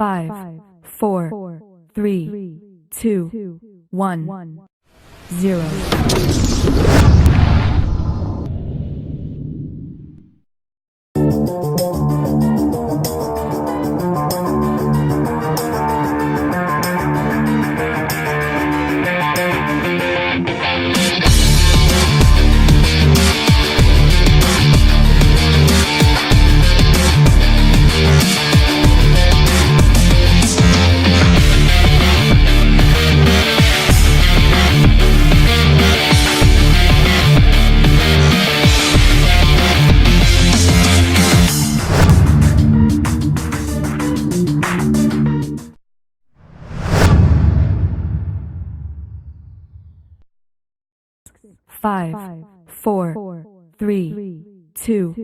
5, 4, 3, 2, 1, 0. Five, 4, 3, 2,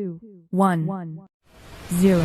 1, 0.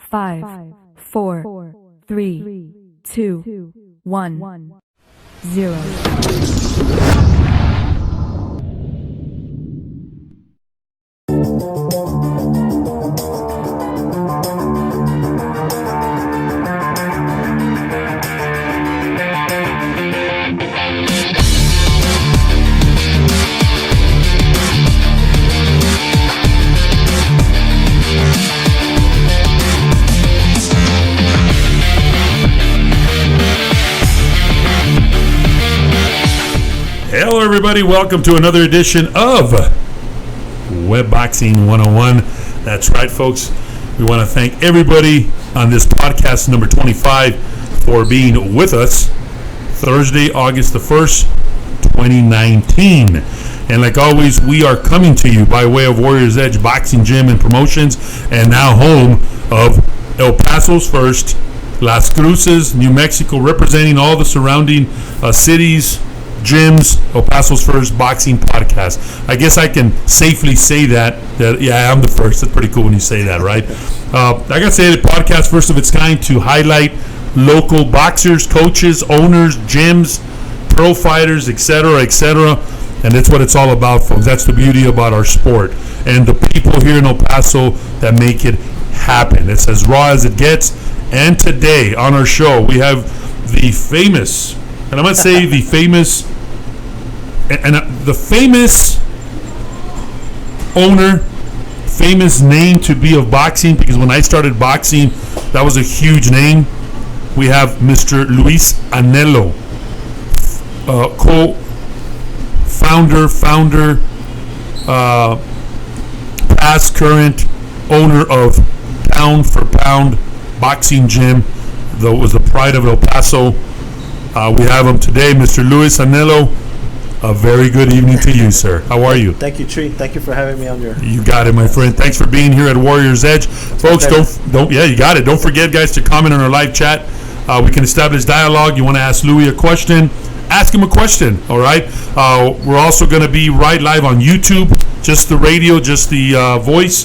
Five, 4, 3, 2, 1, 0. Hello everybody, welcome to another edition of Web Boxing 101. That's right folks, we want to thank everybody on this podcast number 25 for being with us Thursday, August the 1st, 2019. And like always, we are coming to you by way of Warriors Edge Boxing Gym and Promotions, and now home of El Paso's first, Las Cruces, New Mexico, representing all the surrounding cities, gyms, El Paso's first boxing podcast. I guess I can safely say that yeah, I'm the first. That's pretty cool when you say that, right? Like I say, the podcast first of its kind to highlight local boxers, coaches, owners, gyms, pro fighters, etc., etc. And that's what it's all about, folks. That's the beauty about our sport and the people here in El Paso that make it happen. It's as raw as it gets. And today on our show, we have the famous, and I'm going to say the famous owner, famous name to be of boxing, because when I started boxing, that was a huge name. We have Mr. Luis Anelo, founder, past, current owner of Pound for Pound Boxing Gym, that was the pride of El Paso. We have him today, Mr. Luis Anelo. A very good evening to you, sir. How are you? Thank you, Tree. Thank you for having me on your. You got it, my friend. Thanks for being here at Warriors Edge, folks. Don't. Yeah, you got it. Don't forget, guys, to comment on our live chat. We can establish dialogue. You want to ask Louie a question? Ask him a question. All right. We're also going to be right live on YouTube. Just the radio, just the voice.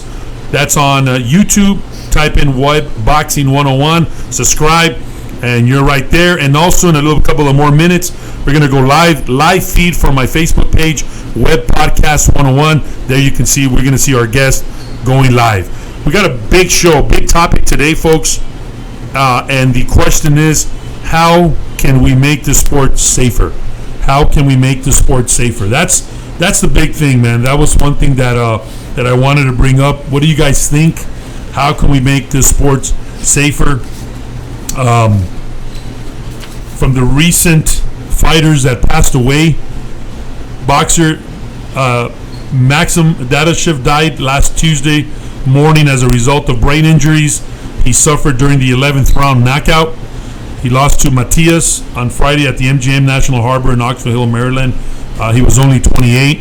That's on YouTube. Type in Web Boxing 101. Subscribe. And you're right there. And also in a couple of more minutes, we're going to go live feed from my Facebook page, Web Podcast 101. There you can see, we're going to see our guest going live. We got a big show, big topic today, folks. And the question is, how can we make the sport safer? How can we make the sport safer? That's the big thing, man. That was one thing that I wanted to bring up. What do you guys think? How can we make the sport safer? From the recent fighters that passed away, boxer Maxim Dadashev died last Tuesday morning as a result of brain injuries. He suffered during the 11th round knockout. He lost to Matias on Friday at the MGM National Harbor in Oxford Hill, Maryland. He was only 28.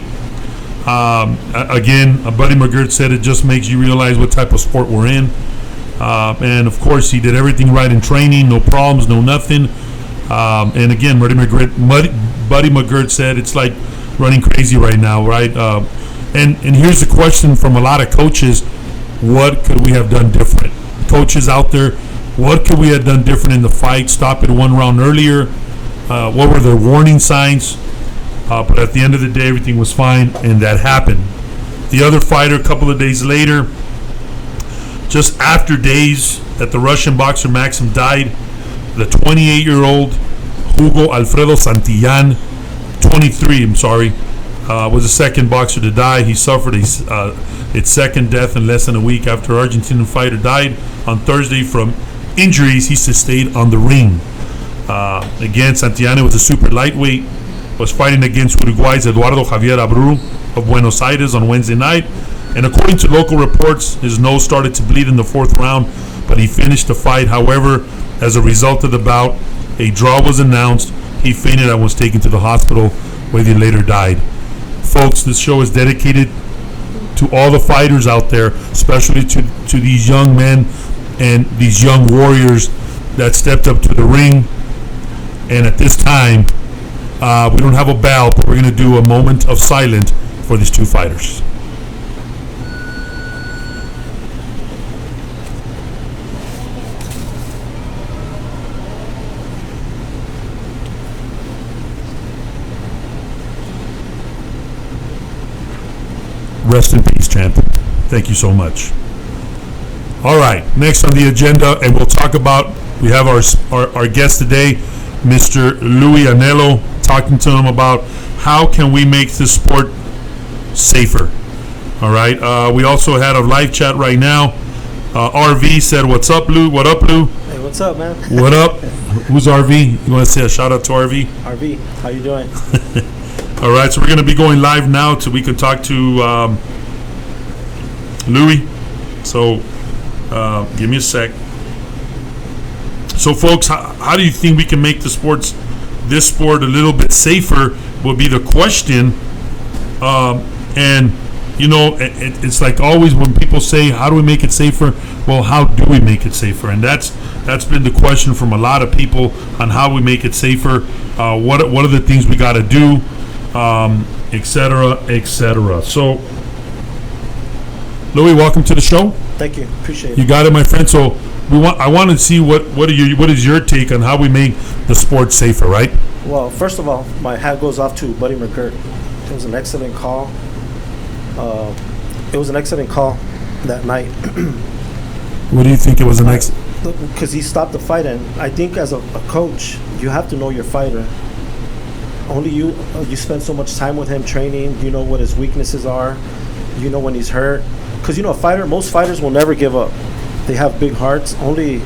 Again, Buddy McGirt said it just makes you realize what type of sport we're in. And of course, he did everything right in training, no problems, no nothing. And again, Buddy McGirt said it's like running crazy right now, right? And here's the question from a lot of coaches: what could we have done different? Coaches out there, what could we have done different in the fight? Stop it one round earlier. What were the warning signs? But at the end of the day, everything was fine, and that happened. The other fighter, a couple of days later, just after days that the Russian boxer Maxim died, the 28-year-old Hugo Alfredo Santillan, 23, was the second boxer to die. He suffered its second death in less than a week after Argentinian fighter died on Thursday from injuries he sustained on the ring. Again, Santillan was a super lightweight, was fighting against Uruguay's Eduardo Javier Abreu of Buenos Aires on Wednesday night. And according to local reports, his nose started to bleed in the fourth round, but he finished the fight. However, as a result of the bout, a draw was announced. He fainted and was taken to the hospital, where he later died. Folks, this show is dedicated to all the fighters out there, especially to these young men and these young warriors that stepped up to the ring. And at this time, we don't have a bell, but we're going to do a moment of silence for these two fighters. Rest in peace, champ. Thank you so much. All right, next on the agenda, and we'll talk about, we have our guest today, Mr. Louie Anelo, talking to him about how can we make this sport safer. All right, we also had a live chat right now. RV said, "What's up, Lou? What up, Lou?" Hey, what's up, man? What up? Who's RV? You want to say a shout out to RV? RV, how you doing? All right, so we're going to be going live now so we can talk to Louie. So give me a sec. So, folks, how do you think we can make this sport a little bit safer will be the question. And, you know, it's like always when people say, how do we make it safer? Well, how do we make it safer? And that's been the question from a lot of people on how we make it safer. What are the things we got to do? Et cetera, et cetera. So, Louie, welcome to the show. Thank you. Appreciate it. You got it, my friend. So I want to see what is your take on how we make the sport safer, right? Well, first of all, my hat goes off to Buddy McGirt. It was an excellent call. It was an excellent call that night. What do you think it was an excellent? Because he stopped the fight, and I think as a coach, you have to know your fighter. Only you spend so much time with him training. You know what his weaknesses are. You know when he's hurt. Because, you know, most fighters will never give up. They have big hearts. Only,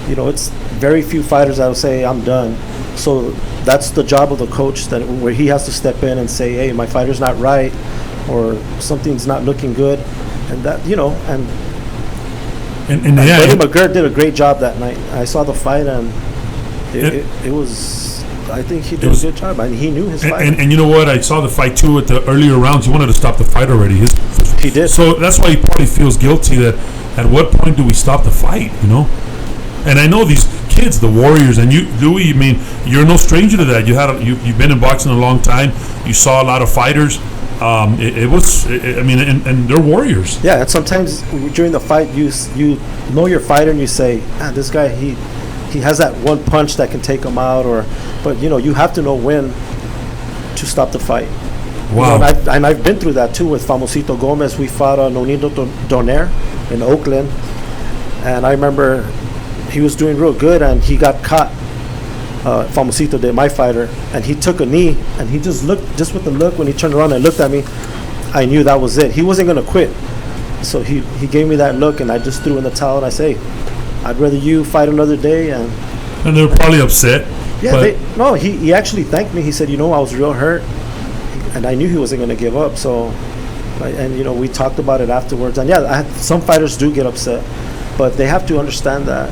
you know, it's very few fighters that will say, I'm done. So that's the job of the coach, where he has to step in and say, hey, my fighter's not right, or something's not looking good. And that, you know, and Buddy McGirt did a great job that night. I saw the fight, and it was, I think he did a good job. I mean, he knew his fight. And you know what? I saw the fight too at the earlier rounds. He wanted to stop the fight already. He did. So that's why he probably feels guilty that at what point do we stop the fight, you know? And I know these kids, the warriors, and you, Louie, I mean, you're no stranger to that. You've been in boxing a long time. You saw a lot of fighters. And they're warriors. Yeah, and sometimes during the fight, you know your fighter, and you say, this guy, he has that one punch that can take him out, but you know, you have to know when to stop the fight. Wow. You know, and I've been through that too with Famosito Gomez. We fought Nonito Donaire in Oakland, and I remember he was doing real good, and he got caught. Famosito did, my fighter, and he took a knee, and he just looked, just with the look, when he turned around and looked at me, I knew that was it. He wasn't going to quit. So he gave me that look, and I just threw in the towel, and I say, I'd rather you fight another day. And they were probably upset. Yeah, he actually thanked me. He said, you know, I was real hurt, and I knew he wasn't going to give up. So, and you know, we talked about it afterwards. And yeah, some fighters do get upset. but they have to understand that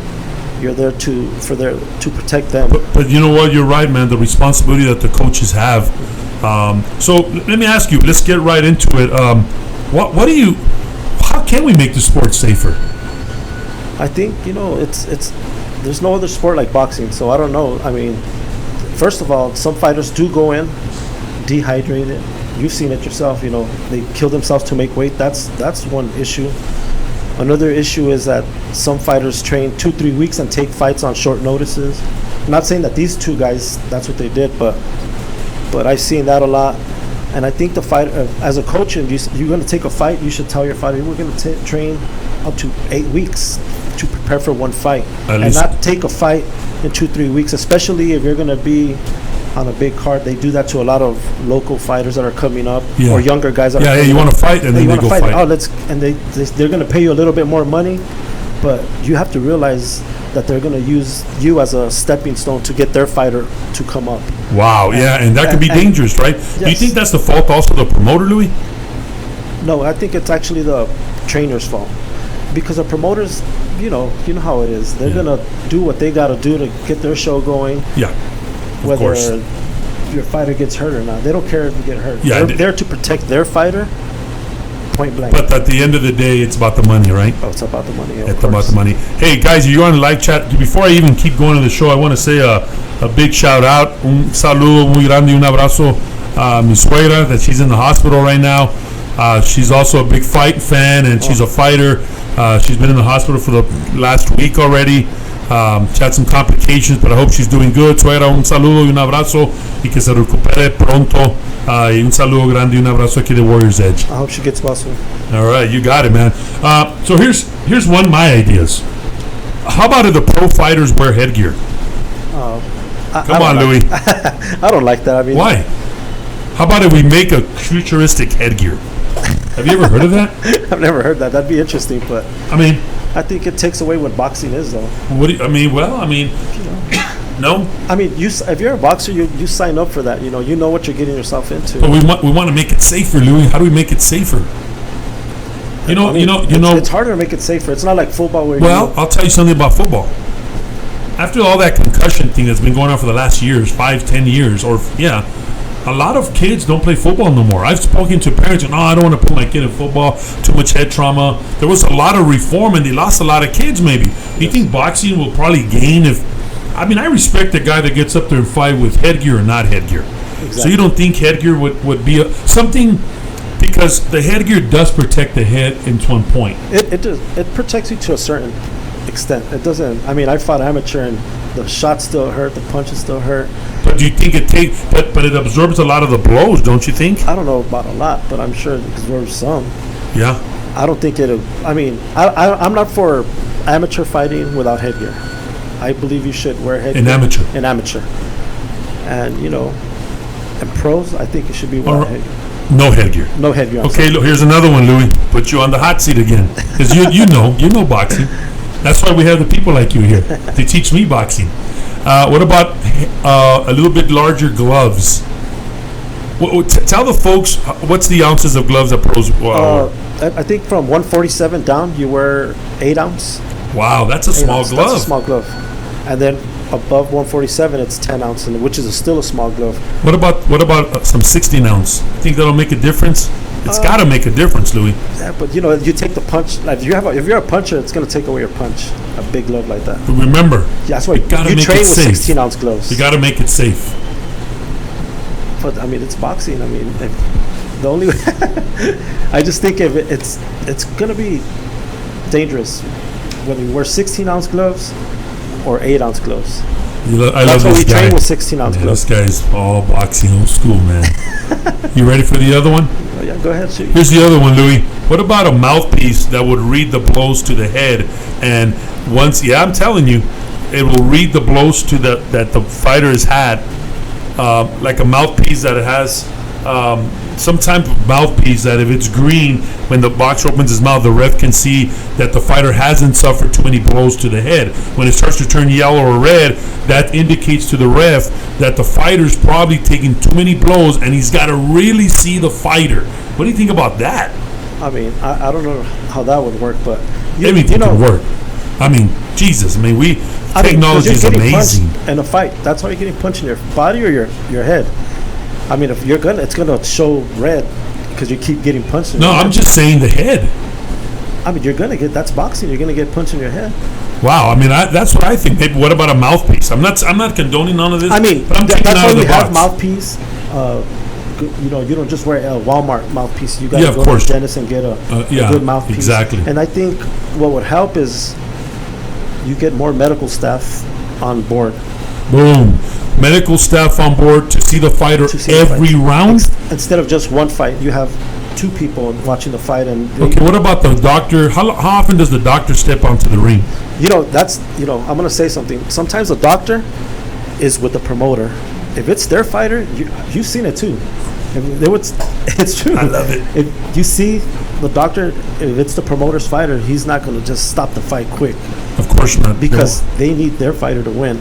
you're there to protect them. But you know what? You're right, man. The responsibility that the coaches have. So let me ask you. Let's get right into it. What do you? How can we make the sport safer? I think it's there's no other sport like boxing. So I don't know. I mean, first of all, some fighters do go in dehydrated. You've seen it yourself. They kill themselves to make weight. That's one issue. Another issue is that some fighters train 2-3 weeks and take fights on short notices. I'm not saying that these two guys, that's what they did, but I've seen that a lot. And I think the fight, as a coach, and you're going to take a fight, you should tell your fighter, we're going to train up to 8 weeks to prepare for one fight. And not take a fight in 2-3 weeks, especially if you're going to be on a big card. They do that to a lot of local fighters that are coming up, or younger guys that are coming you want up. to fight, and then they go fight. Oh, and they're going to pay you a little bit more money, but you have to realize that they're going to use you as a stepping stone to get their fighter to come up. Wow, and that could be dangerous, right? Yes. Do you think that's the fault also of the promoter, Louie? No, I think it's actually the trainer's fault, because the promoters, you know how it is. They're going to do what they got to do to get their show going. Yeah. Whether your fighter gets hurt or not, they don't care if you get hurt. They're there to protect their fighter, point blank. But at the end of the day, it's about the money, right? Oh, it's about the money. It's about the money. Hey guys, you're on the live chat. Before I even keep going to the show, I want to say a big shout out, un saludo muy grande, un abrazo a mi suegra, that she's in the hospital right now. She's also a big fight fan, and she's a fighter. She's been in the hospital for the last week already. She had some complications, but I hope she's doing good. Suegra, un saludo y un abrazo, y que se recupere pronto. Y un saludo grande y un abrazo aquí de Warriors Edge. I hope she gets well soon. All right, you got it, man. So here's one of my ideas. How about if the pro fighters wear headgear? Come on, Louie. I don't like that. I mean, why? How about if we make a futuristic headgear? Have you ever heard of that? I've never heard that. That'd be interesting, but I think it takes away what boxing is, though. What do you, no. I mean, if you're a boxer, you sign up for that. You know what you're getting yourself into. But we want to make it safer, Louie. How do we make it safer? It's harder to make it safer. It's not like football where. I'll tell you something about football. After all that concussion thing that's been going on for the last 5-10 years, a lot of kids don't play football no more. I've spoken to parents and I don't want to put my kid in football, too much head trauma. There was a lot of reform and they lost a lot of kids maybe. Do you think boxing will probably gain I respect the guy that gets up there and fight with headgear or not headgear. Exactly. So you don't think headgear would be something, because the headgear does protect the head into one point. It does. It protects you to a certain extent. It doesn't. I fought amateur and the shots still hurt, the punches still hurt. But do you think but it absorbs a lot of the blows, don't you think? I don't know about a lot, but I'm sure it absorbs some. Yeah. I don't think I'm not for amateur fighting without headgear. I believe you should wear headgear. In amateur. And, and pros, I think it should be without headgear. No headgear. No headgear. Okay, look, here's another one, Louie. Put you on the hot seat again. Because you know boxing. That's why we have the people like you here. They teach me boxing. What about a little bit larger gloves? Tell the folks, what's the ounces of gloves that pros wear? I think from 147 down, you wear 8 ounce. Wow, that's a small glove. That's a small glove. And then above 147, it's 10 ounce, which is still a small glove. What about some 16 ounce? Think that'll make a difference? It's got to make a difference, Louie. Yeah, but you take the punch. Like if you're a puncher, it's gonna take away your punch. A big glove like that. But remember, that's why you train with 16 ounce gloves. You got to make it safe. But it's boxing. The only way I just think if it's gonna be dangerous whether you wear 16 ounce gloves or 8 ounce gloves. That's why we train with 16 ounce gloves. This guy's all boxing old school, man. You ready for the other one? Oh, yeah, go ahead, shoot. Here's the other one, Louie. What about a mouthpiece that would read the blows to the head? And I'm telling you, it will read the blows that the fighter has had. Like a mouthpiece that it has some type of mouthpiece that if it's green, when the boxer opens his mouth, the ref can see that the fighter hasn't suffered too many blows to the head. When it starts to turn yellow or red, that indicates to the ref that the fighter's probably taking too many blows and he's got to really see the fighter. What do you think about that? I don't know how that would work, but anything can work. I mean, Jesus. I mean, technology is you're getting amazing. punched in a fight. That's how you're getting punched in your body or your head. I mean, if it's gonna show red because you keep getting punched. No, I'm just saying the head. I mean, that's boxing. You're gonna get punched in your head. Wow. I mean, that's what I think. Maybe what about a mouthpiece? I'm not condoning none of this. I mean, but I'm taking that's out why of the you have box. mouthpiece. You don't just wear a Walmart mouthpiece. You got Yeah, to of go course. to the dentist and get a good mouthpiece. Exactly. And I think what would help is you get more medical staff on board. Boom. Medical staff on board to see the fighter every round. Instead of just one fight, you have two people watching the fight. And Okay, what about the doctor? How often does the doctor step onto the ring? I'm going to say something. Sometimes the doctor is with the promoter. If it's their fighter, you've seen it too. It's true. I love it. If you see the doctor, if it's the promoter's fighter, he's not going to just stop the fight quick. Of course not. Because they need their fighter to win.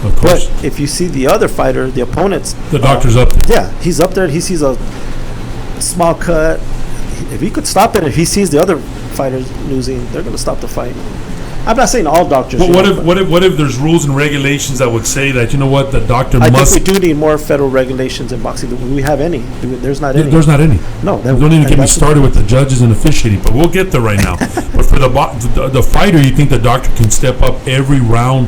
Of course. But if you see the other fighter, the opponent's... The doctor's up there. Yeah, he's up there. He sees a small cut. If he could stop it, if he sees the other fighters losing, they're going to stop the fight. I'm not saying all doctors. But what if there's rules and regulations that would say that, the doctor I must... think we do need more federal regulations in boxing. Do we have any? There's not any. There's not any. No. Don't even get me started with the judges and officiating, but we'll get there right now. But for the fighter, you think the doctor can step up every round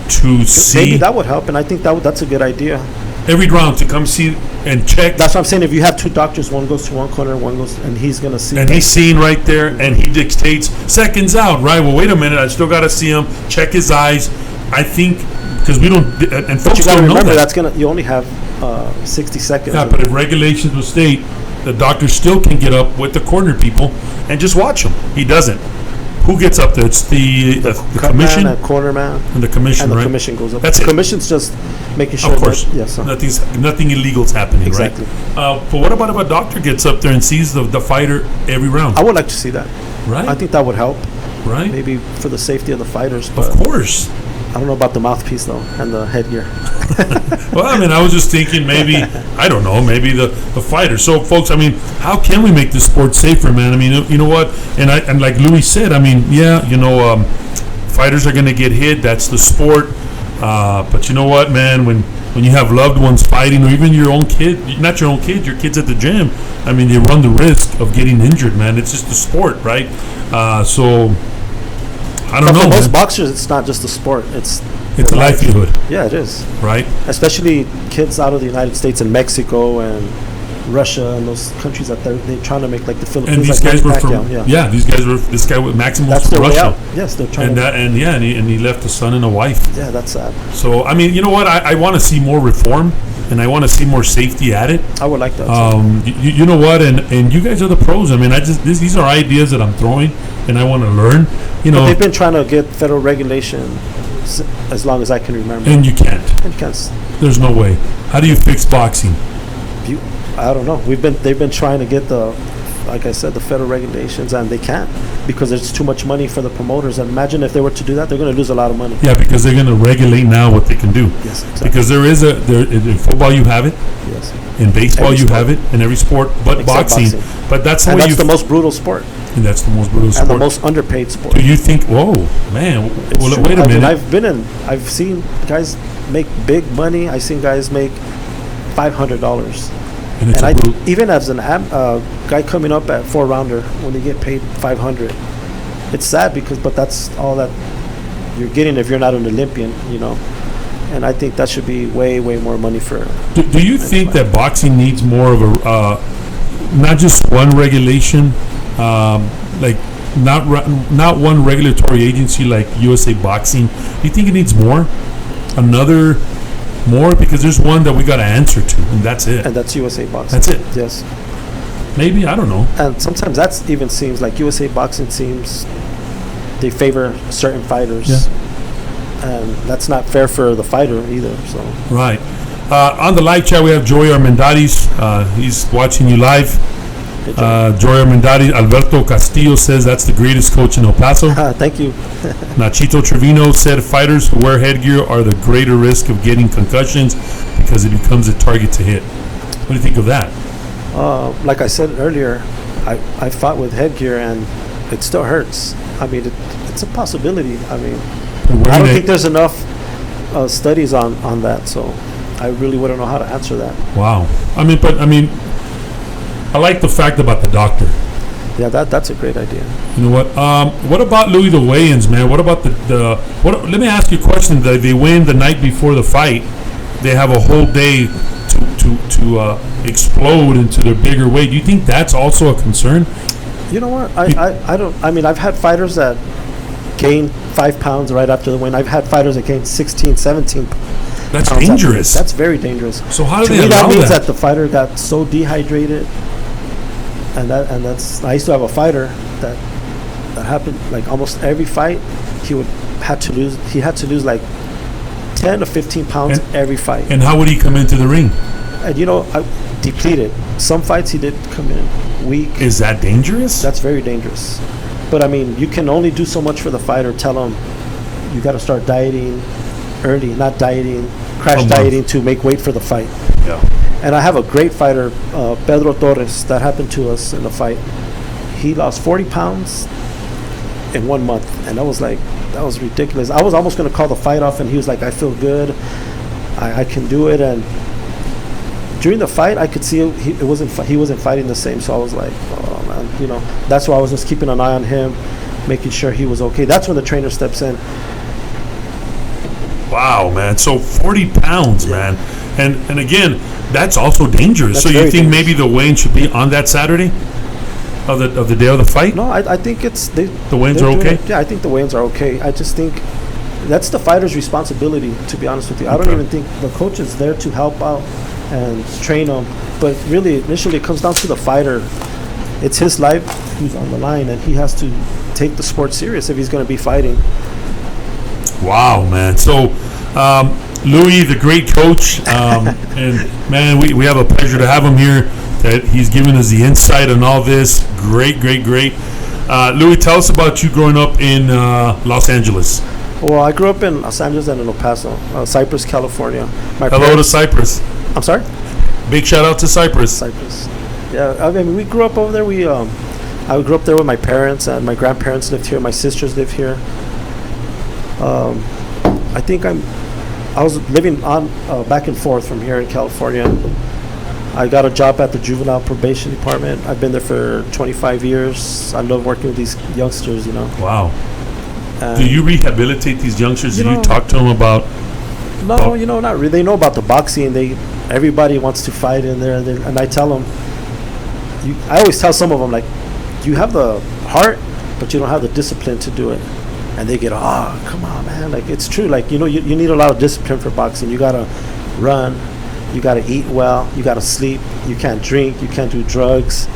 to see... Maybe that would help, and I think that's a good idea. Every round to come see and check. That's what I'm saying. If you have two doctors, one goes to one corner, one goes, and he's going to see. And he's seeing right there, and he dictates seconds out, right? Well, wait a minute. I still got to see him, check his eyes. I think, because we don't, and folks But you got to don't know remember, that. you only have 60 seconds. Yeah, but if regulations will state, the doctor still can get up with the corner people and just watch him. He doesn't. Who gets up there? It's the commission, man, corner man, and the commission, and the right? commission goes up. That's the it. commission's just making sure. Of course, that, nothing illegal's happening, exactly. Right? But what about if a doctor gets up there and sees the fighter every round? I would like to see that. Right. I think that would help. Right. Maybe for the safety of the fighters. But of course. I don't know about the mouthpiece though and the headgear. Well, I mean, I was just thinking maybe, I don't know, maybe the fighter. So, folks, I mean, how can we make this sport safer, man? I mean, you know what? And like Louie said, I mean, fighters are going to get hit. That's the sport. But you know what, man? When you have loved ones fighting, or even your own kid, not your own kid, your kids at the gym, I mean, they run the risk of getting injured, man. It's just the sport, right? So, I don't know. For most man. boxers, it's not just a sport. It's a livelihood. Yeah, it is. Right? Especially kids out of the United States and Mexico and Russia and those countries that they're trying to make like the Philippines. And these like guys were Pacquiao, from this guy with Maxim was that's from their way Russia. out. Yes, they're trying And he left a son and a wife. Yeah, that's sad. So I mean, you know what? I want to see more reform, and I want to see more safety at it. I would like that. You know what? And you guys are the pros. I mean, these are ideas that I'm throwing, and I want to learn. But they've been trying to get federal regulation as long as I can remember. And you can't. There's no way. How do you fix boxing? I don't know. They've been trying to get like I said, the federal regulations, and they can't because there's too much money for the promoters. And imagine if they were to do that, they're going to lose a lot of money. Yeah, because they're going to regulate now what they can do. Yes, exactly. Because in football you have it. Yes. In baseball you have it. In every sport, but boxing. But that's the most brutal sport. And that's the most brutal sport. And the most underpaid sport. Do you think? Whoa, man! Well, wait a minute. I've seen guys make big money. I've seen guys make $500. Even as an guy coming up at 4-rounder, when they get paid $500, it's sad but that's all that you're getting if you're not an Olympian, And I think that should be way, way more money for. Do you think that boxing needs more of a, not just one regulation, like not one regulatory agency like USA Boxing? Do you think it needs more? More, because there's one that we got to answer to, and that's it. And that's USA Boxing. That's it. Yes. Maybe, I don't know. And sometimes that even seems like USA Boxing seems they favor certain fighters. Yeah. And that's not fair for the fighter either. So. Right. On the live chat, we have Joey Armendariz. He's watching you live. Joey Armendariz. Alberto Castillo says that's the greatest coach in El Paso. Thank you. Nachito Trevino said fighters who wear headgear are the greater risk of getting concussions because it becomes a target to hit. What do you think of that? Like I said earlier, I fought with headgear and it still hurts. I mean, it it's a possibility. I mean, We're I don't gonna- think there's enough studies on that, so I really wouldn't know how to answer that. Wow. I mean, I like the fact about the doctor. Yeah, that's a great idea. You know what? What about Louie the weigh-ins, man? What about the what? Let me ask you a question. They win the night before the fight. They have a whole day to explode into their bigger weight. Do you think that's also a concern? You know what? I don't. I mean, I've had fighters that gain 5 pounds right after the win. I've had fighters that gain 16, 17 That's pounds dangerous. That's very dangerous. So how do To they me, allow that means that? that the fighter got so dehydrated, and that's. I used to have a fighter that happened like almost every fight. He had to lose like 10 to 15 pounds And- every fight. And how would he come into the ring? And depleted. Some fights he did come in weak. Is that dangerous? That's very dangerous. But I mean, you can only do so much for the fighter. Tell him you got to start dieting early, not dieting, crash month. dieting to make weight for the fight. Yeah. And I have a great fighter, Pedro Torres, that happened to us in the fight. He lost 40 pounds in 1 month, and that was ridiculous. I was almost going to call the fight off, and he was like, I feel good, I can do it. And during the fight, I could see he wasn't fighting the same, so I was like, oh man, that's why I was just keeping an eye on him, making sure he was okay. That's when the trainer steps in. Wow, man. So 40 pounds, man. And again, that's also dangerous. That's So you very think dangerous. maybe the weigh-in should be on that Saturday of the day of the fight? No, I think it's The weigh-ins they're are doing okay? it. Yeah, I think the weigh-ins are okay. I just think that's the fighter's responsibility, to be honest with you. I don't Okay. even think the coach is there to help out and train them. But really, initially, it comes down to the fighter. It's his life who's on the line, and he has to take the sport serious if he's going to be fighting. Wow, man. So, Louie, the great coach, and man, we have a pleasure to have him here. That he's giving us the insight on all this. Great. Louie, tell us about you growing up in Los Angeles. Well, I grew up in Los Angeles and in El Paso, Cypress, California. My Hello to parents- Cyprus. I'm sorry? Big shout out to Cyprus. Cypress. Yeah, I mean, we grew up over there. I grew up there with my parents, and my grandparents lived here. My sisters live here. I think I was living on back and forth from here in California. I got a job at the juvenile probation department. I've been there for 25 years. I love working with these youngsters, Wow. And Do you rehabilitate these youngsters? You Do you know- talk to them about? No, not really. They know about the boxing. Everybody wants to fight in there, and I tell them. I always tell some of them, like, you have the heart, but you don't have the discipline to do it. And they get, oh, come on, man. Like, it's true. Like, you need a lot of discipline for boxing. You gotta run, you gotta eat well, you gotta sleep. You can't drink, you can't do drugs.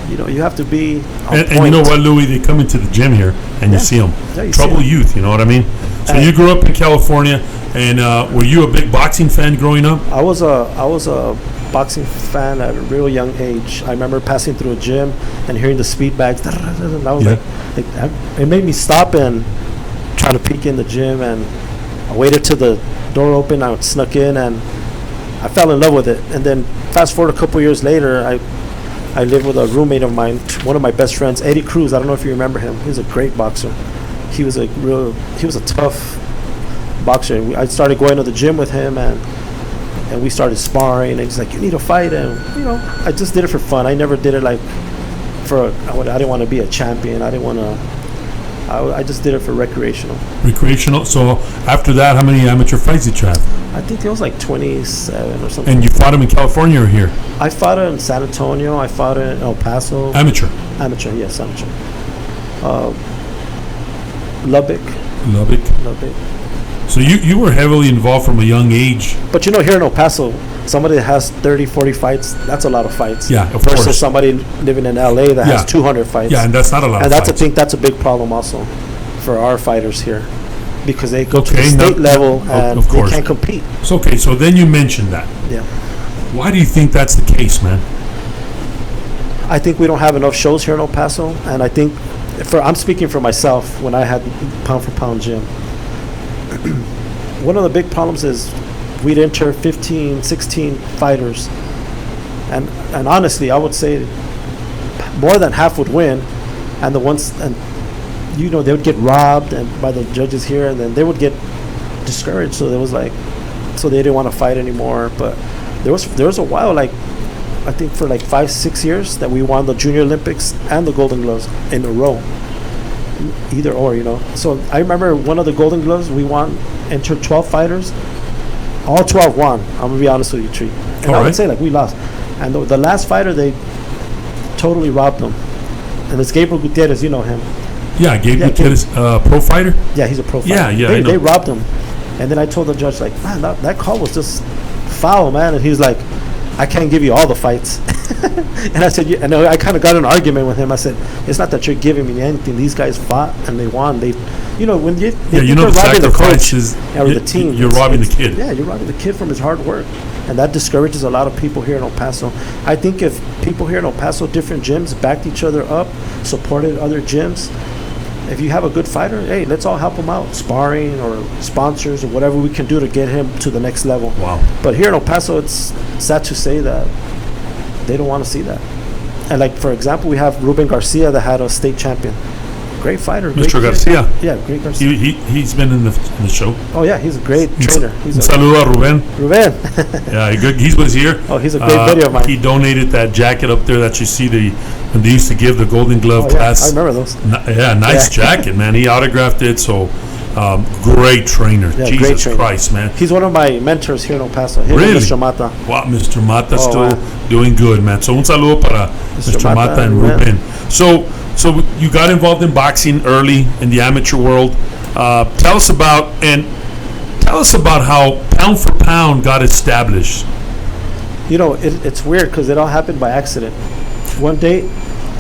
You have to be on And you point. know what, Louie? They come into the gym here, and you Yeah. see them. Yeah, you see Trouble 'em. youth, you know what I mean? So And- you grew up in California, and were you a big boxing fan growing up? I was a boxing fan at a real young age. I remember passing through a gym and hearing the speed bags. And I was Yeah. it made me stop and try to peek in the gym. And I waited till the door opened. I snuck in, and I fell in love with it. And then fast forward a couple years later, I lived with a roommate of mine, one of my best friends, Eddie Cruz. I don't know if you remember him. He was a great boxer. He was a tough boxer. I started going to the gym with him, and we started sparring. And he's like, "You need to fight," and I just did it for fun. I never did it like I didn't want to be a champion. I didn't want to. I just did it for recreational. Recreational. So after that, how many amateur fights did you have? I think it was like 27 or something. And you fought them in California or here? I fought in San Antonio. I fought in El Paso. Amateur. Amateur, yes, amateur. Lubbock. Lubbock. So you were heavily involved from a young age. But here in El Paso, somebody that has 30, 40 fights, that's a lot of fights. Yeah, of versus course. somebody living in LA that Yeah. has 200 fights. Yeah, and that's not a lot And of I fights. think that's a big problem also for our fighters here, because they go to Okay, the no- state level and of they course. can't compete. So, okay, so then you mentioned that. Yeah, Why do you think that's the case, man? I think we don't have enough shows here in El Paso, and I think I'm speaking for myself when I had pound for pound gym. One of the big problems is we'd enter 15, 16 fighters, and honestly, I would say more than half would win, and they would get robbed and by the judges here, and then they would get discouraged. So there was like, so they didn't want to fight anymore. But there was a while, like I think for like 5-6 years, that we won the Junior Olympics and the Golden Gloves in a row. Either or, So I remember one of the Golden Gloves we won, entered 12 fighters. All 12 won. I'm gonna be honest with you, Tree. And I would say like we lost. And the last fighter, they totally robbed them. And it's Gabriel Gutierrez, you know him. Yeah, Gabriel Gutierrez, pro fighter. Yeah, he's a pro fighter. Yeah, They robbed him. And then I told the judge, like, man, that call was just foul, man. And he was like, I can't give you all the fights. And I said, and I kind of got an argument with him. I said, it's not that you're giving me anything. These guys fought and they won. When you're the robbing the coach or the team, you're robbing the kid. Yeah, you're robbing the kid from his hard work. And that discourages a lot of people here in El Paso. I think if people here in El Paso, different gyms, backed each other up, supported other gyms, if you have a good fighter, hey, let's all help him out, sparring or sponsors or whatever we can do to get him to the next level. Wow. But here in El Paso, it's sad to say that they don't want to see that. And like, for example, we have Ruben Garcia that had a state champion. Great fighter. Mr. Garcia. Yeah, great Garcia. He's been in the show. Oh, yeah, he's a great trainer. Saludo a Ruben. Ruben. Yeah, he was here. Oh, he's a great video of mine. He donated that jacket up there that you see when they used to give the Golden Glove class. I remember those. Nice jacket, man. He autographed it, so great trainer. Yeah, Jesus great trainer. Christ, man. He's one of my mentors here in El Paso. Really? Mr. Mata. Wow, Mr. Mata man. doing good, man. So un saludo para Mr. Mata and Ruben. So you got involved in boxing early in the amateur world. Tell us about how Pound for Pound got established. It's weird because it all happened by accident. One day.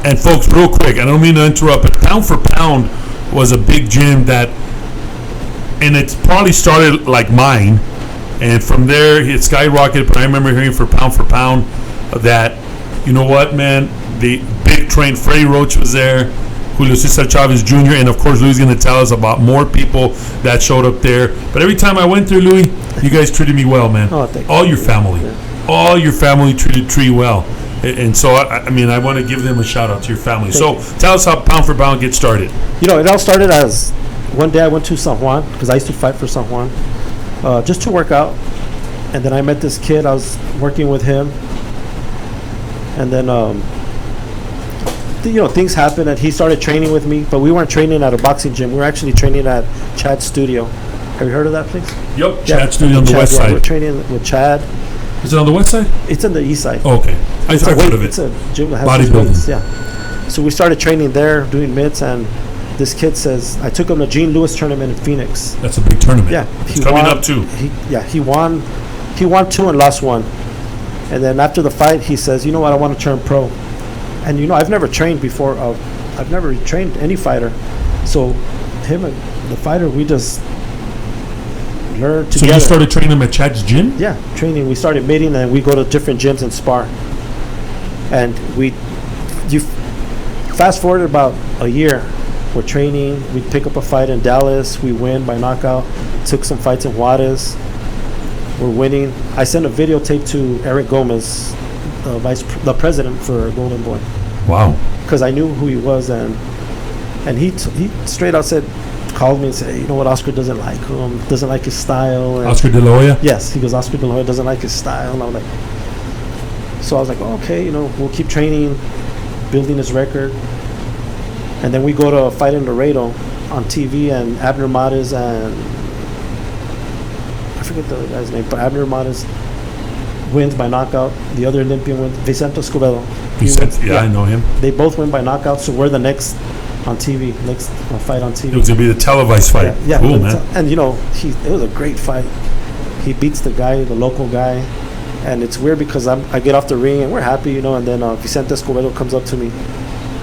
And folks, real quick, I don't mean to interrupt, but Pound for Pound was a big gym and it probably started like mine, and from there it skyrocketed. But I remember hearing for Pound that, you know what, man, the big train Freddie Roach was there, Julio Cesar Chavez Jr., and of course Louie's going to tell us about more people that showed up there. But every time I went there, Louie, you guys treated me well, man. Oh, thank all you. Your family, Yeah. all your family treated Tree well, and so I want to give them a shout out to your family. Thank So tell us how Pound for Pound gets started. It all started as one day I went to San Juan because I used to fight for San Juan, just to work out, and then I met this kid. I was working with him, and then things happened, and he started training with me. But we weren't training at a boxing gym. We were actually training at Chad's studio. Have you heard of that place? Yep, Chad's studio on the west side. We're training with Chad. Is it on the west side? It's on the east side. Oh, okay. I've heard of it. It's a gym that has bodybuilding. Yeah. So we started training there, doing mitts, and this kid says, I took him to Gene Lewis tournament in Phoenix. That's a big tournament. Yeah. It's coming up too. He won 2 and lost 1. And then after the fight, he says, you know what, I want to turn pro. And I've never trained before. I've never trained any fighter. So him and the fighter, we just learned together. So you started training him at Chad's gym? Yeah, training. We started meeting, and we go to different gyms and spar. And you fast forward about a year. We're training. We pick up a fight in Dallas. We win by knockout. Took some fights in Juarez. We're winning. I sent a videotape to Eric Gomez, the president for Golden Boy. Wow. Because I knew who he was, and he straight out called me and said, you know what, Oscar doesn't like him, doesn't like his style. And Oscar De La Hoya? Yes, he goes, Oscar De La Hoya doesn't like his style. And I'm like, so I was like, oh, okay, we'll keep training, building his record. And then we go to a fight in Laredo on TV, and Abner Mares and I forget the guy's name, but Abner Mares wins by knockout. The other Olympian wins, Vicente Escobedo. I know him. They both win by knockout, so we're the next on TV, next fight on TV. It was going to be the televised fight. Yeah, cool, man. And it was a great fight. He beats the local guy, and it's weird because I get off the ring and we're happy, and then Vicente Escobedo comes up to me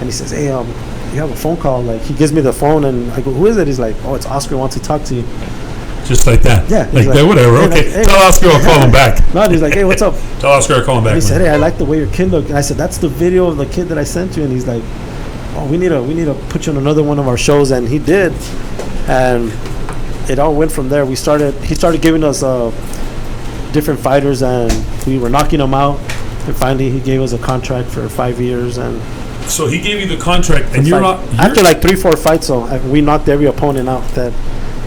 and he says, hey, you have a phone call. Like, he gives me the phone, and I go, who is it? He's like, oh, it's Oscar, wants to talk to you. Just like that. Yeah. Like that, whatever. Hey, okay. Hey, tell Oscar I'll call him back. No, he's like, hey, what's up? Tell Oscar I'll call him back. And he said, hey, I like the way your kid looked. And I said, that's the video of the kid that I sent you. And he's like, oh, we need to put you on another one of our shows. And he did. And it all went from there. He started giving us different fighters, and we were knocking them out. And finally, he gave us a contract for 5 years. And So he gave you the contract, and you're not. After like 3-4 fights, so we knocked every opponent out. That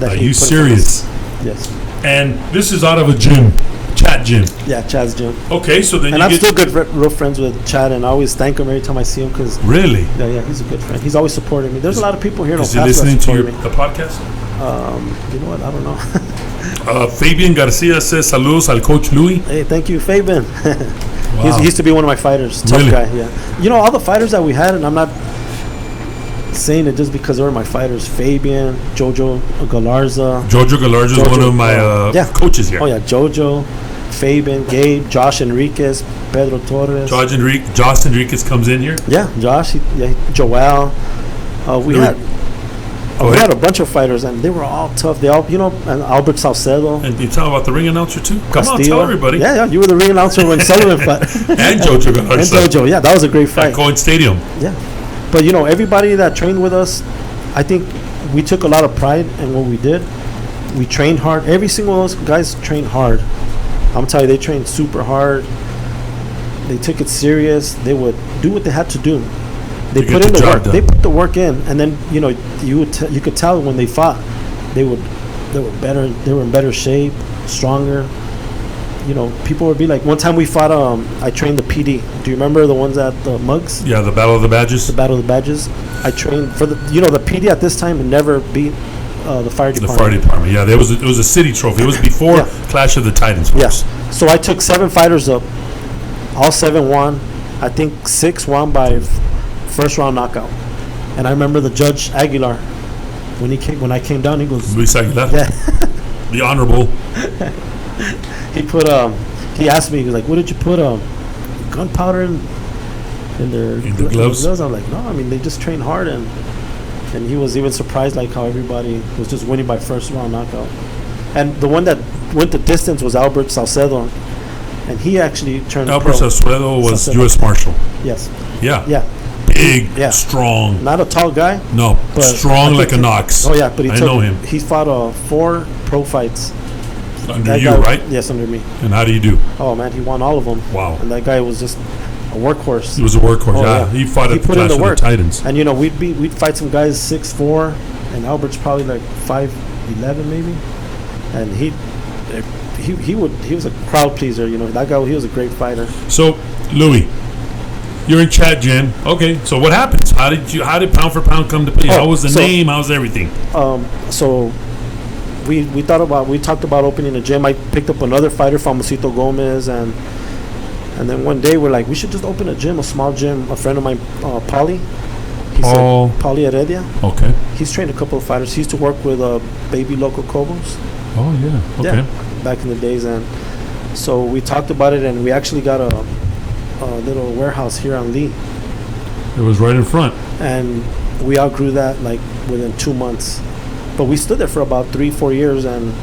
Are he you put serious? Yes. And this is out of a gym, Chad gym. Yeah, Chad's gym. Okay, so then And you I'm get still good, real friends with Chad, and I always thank him every time I see him because really. yeah, he's a good friend. He's always supporting me. There's a lot of people here in El Is he Paso listening that to support the podcast? me. You know what? I don't know. Fabian Garcia says saludos al coach Louie. Hey, thank you, Fabian. Wow. He used to be one of my fighters. Tough Really? guy, yeah. You know, all the fighters that we had, and I'm not saying it just because they were my fighters. Fabian, Jojo Galarza. Jojo Galarza is one of my coaches here. Oh, yeah. Jojo, Fabian, Gabe, Josh Enriquez, Pedro Torres. Josh Enriquez comes in here. Yeah, Josh. Joel. We had a bunch of fighters, and they were all tough. They all, and Albert Salcedo. And you tell about the ring announcer too? Come on, tell everybody. Yeah, you were the ring announcer when Sullivan fought. And Jojo Galarza. And Jojo, yeah, that was a great fight. At Cohen Stadium. Yeah. But, everybody that trained with us, I think we took a lot of pride in what we did. We trained hard. Every single one of those guys trained hard. I'm telling you, they trained super hard. They took it serious. They would do what they had to do. They put in the work. They put the work in, and then you could tell when they fought, they were better. They were in better shape, stronger. People would be like, one time we fought. I trained the PD. Do you remember the ones at the Mugs? Yeah, the Battle of the Badges. The Battle of the Badges. I trained for the PD at this time had never beat the fire department. The fire department. Yeah, it was a city trophy. It was before Clash of the Titans. Yes. So I took 7 fighters up. All 7 won. I think 6 won by first round knockout. And I remember the judge Aguilar when I came down, he goes, Luis Aguilar. Yeah. The honorable. He asked me, he was like, what did you put gunpowder in the gloves? I was like, no, I mean, they just train hard, and he was even surprised like how everybody was just winning by first round knockout. And the one that went the distance was Albert Salcedo, and he actually turned Albert Salcedo was U.S. Marshal. Yes. Yeah. Yeah. Big, strong. Not a tall guy. No, but strong like an ox. Oh, yeah, but I know him. He fought 4 pro fights. Under you, right? Yes, under me. And how do you do? Oh, man, he won all of them. Wow. And that guy was just a workhorse. He was a workhorse, yeah. He fought at the Clash of the Titans. And, we'd fight some guys 6'4", and Albert's probably like 5'11", maybe. And he was a crowd pleaser, That guy, he was a great fighter. So, Louie, you're in Chad Gym. Okay, so what happens? How did Pound for Pound come to play? How was the name? How's everything? So we talked about opening a gym. I picked up another fighter, Famosito Gomez, and then one day we're like, we should just open a gym, a small gym. A friend of mine, Paulie. Paulie Heredia. Okay. He's trained a couple of fighters. He used to work with Baby Loco Cobos. Oh yeah. Okay. Yeah, back in the days, and so we talked about it, and we actually got a little warehouse here on Lee. It was right in front. And we outgrew that like within 2 months. But we stood there for about 3-4 years, and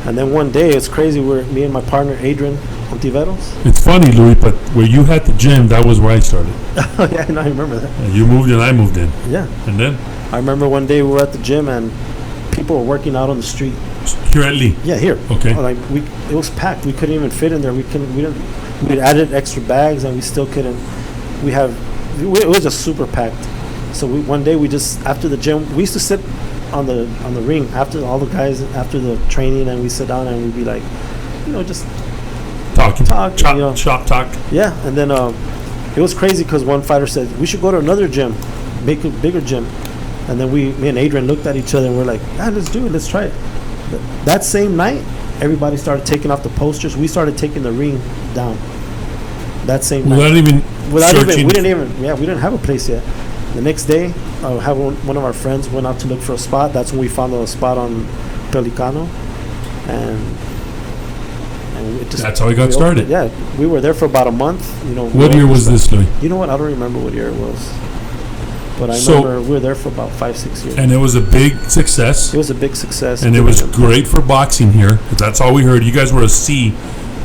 then one day, it's crazy, me and my partner Adrian Ontiveros. It's funny, Louie, but where you had the gym, that was where I started. Oh yeah, I remember that. And you moved in, I moved in. Yeah. And then? I remember one day we were at the gym and people were working out on the street. Here at Lee? Yeah, here. Okay. It was packed. We couldn't even fit in there. We added extra bags and we still couldn't. It was just super packed. So one day after the gym, we used to sit on the ring after all the guys after the training, and we sit down and we'd be like, just talk, shop talk. Yeah, and then it was crazy because one fighter said we should go to another gym, make a bigger gym, and then me and Adrian looked at each other and we're like, let's do it, let's try it. That same night, everybody started taking off the posters. We started taking the ring down. That same night, we didn't have a place yet. The next day, one of our friends went out to look for a spot. That's when we found a spot on Pelicano, and that's how we got started. Yeah, we were there for about a month. What year was this, Louie? You know what? I don't remember what year it was, but I remember we were there for about 5-6 years. And it was a big success. It was a big success, and it was great for boxing here. That's all we heard. You guys were a sea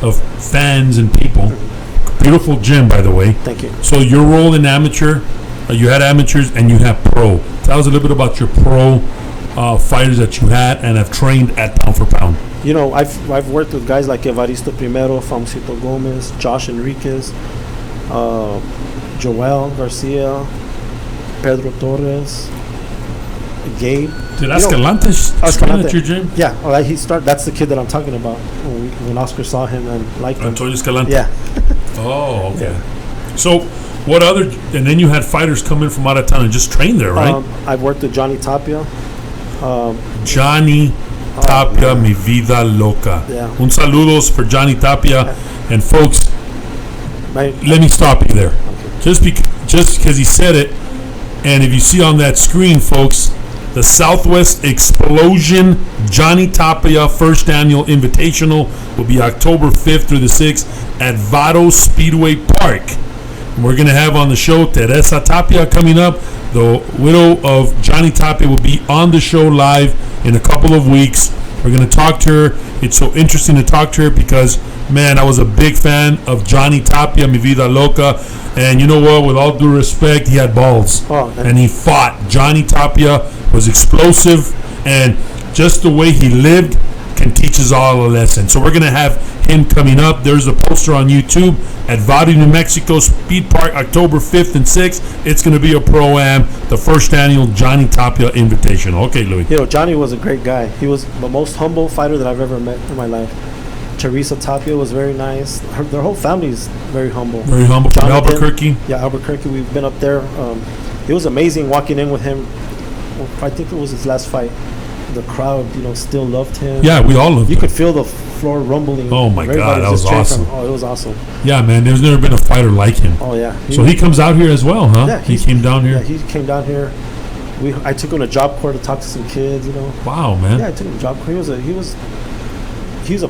of fans and people. Beautiful gym, by the way. Thank you. So your role in amateur. You had amateurs and you have pro. Tell us a little bit about your pro fighters that you had and have trained at Pound for Pound. I've worked with guys like Evaristo Primero, Famosito Gomez, Josh Enriquez, Joel Garcia, Pedro Torres, Gabe. Did Escalante train at your gym? Yeah, that's the kid that I'm talking about. When Oscar saw him and liked him. Antonio Escalante. Yeah. Oh, okay. So, what other? And then you had fighters come in from out of town and just train there, right? I've worked with Johnny Tapia. Johnny Tapia, mi vida loca. Yeah. Un saludos for Johnny Tapia, and folks. Let me stop you there. Okay. Just because he said it, and if you see on that screen, folks, the Southwest Explosion Johnny Tapia First Annual Invitational will be October 5th through the 6th at Vado Speedway Park. And we're going to have on the show Teresa Tapia coming up. The widow of Johnny Tapia will be on the show live in a couple of weeks. We're going to talk to her. It's so interesting to talk to her because, man, I was a big fan of Johnny Tapia, mi vida loca. And you know what? With all due respect, he had balls. And he fought. Johnny Tapia was explosive. And just the way he lived can teach us all a lesson. So we're going to have him coming up. There's a poster on YouTube at Vado, New Mexico Speed Park, October 5th and 6th. It's going to be a Pro-Am, the first annual Johnny Tapia Invitational. Okay, Louie. You know, Johnny was a great guy. He was the most humble fighter that I've ever met in my life. Teresa Tapia was very nice. Their whole family is very humble. Very humble. From Albuquerque. Yeah, Albuquerque. We've been up there. It was amazing walking in with him. I think it was his last fight. The crowd, still loved him. Yeah, we all loved him. You could feel the floor rumbling. Oh my God, that was awesome. It was awesome. Yeah, man, there's never been a fighter like him. Oh yeah. So he comes out here as well, huh? Yeah, he came down here. Yeah, he came down here. I took him to Job Corps to talk to some kids. Wow, man. Yeah, I took him to Job Corps. He's a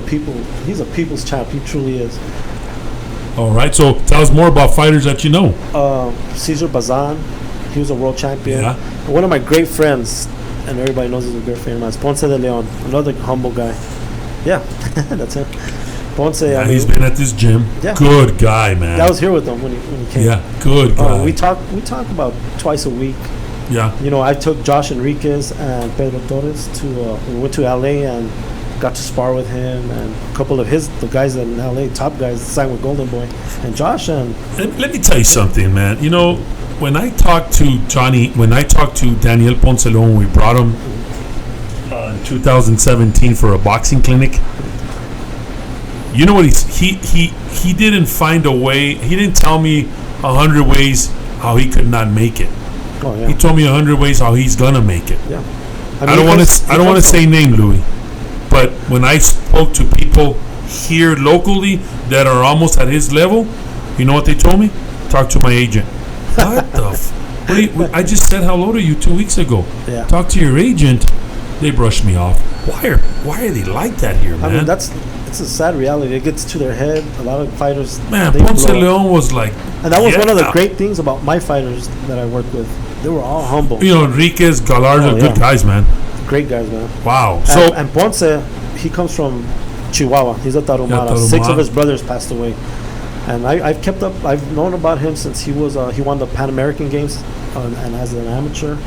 people's champ. He truly is. All right, so tell us more about fighters that you know. Cesar Bazan, he was a world champion. Yeah. One of my great friends, and everybody knows he's a great friend of mine, is Ponce de Leon, another humble guy. Yeah, that's him. Ponce. Yeah, he's been at this gym. Yeah. Good guy, man. I was here with him when he came. Yeah, good guy. We talk about twice a week. Yeah. I took Josh Enriquez and Pedro Torres we went to LA and got to spar with him, and a couple of the guys in LA, top guys, signed with Golden Boy, and Josh. And let me tell you something, man. When I talked to Daniel Ponce Leon, we brought him in 2017 for a boxing clinic. You know what he didn't find a way. He didn't tell me 100 ways how he could not make it. Oh yeah. He told me 100 ways how he's gonna make it. Yeah. I don't want to say name, Louie, but when I spoke to people here locally that are almost at his level, you know what they told me? Talk to my agent. What the? I just said hello to you 2 weeks ago. Yeah. Talk to your agent. They brushed me off. Why are they like that here, man? I mean, it's a sad reality. It gets to their head. A lot of fighters. Man, Ponce Leon was like. And that was one of the great things about my fighters that I worked with. They were all humble. Enriquez, Gallardo, good guys, man. Great guys, man. Wow. And Ponce, he comes from Chihuahua. He's a Tarahumara. 6 of his brothers passed away. And I've known about him since he won the Pan American Games, and as an amateur,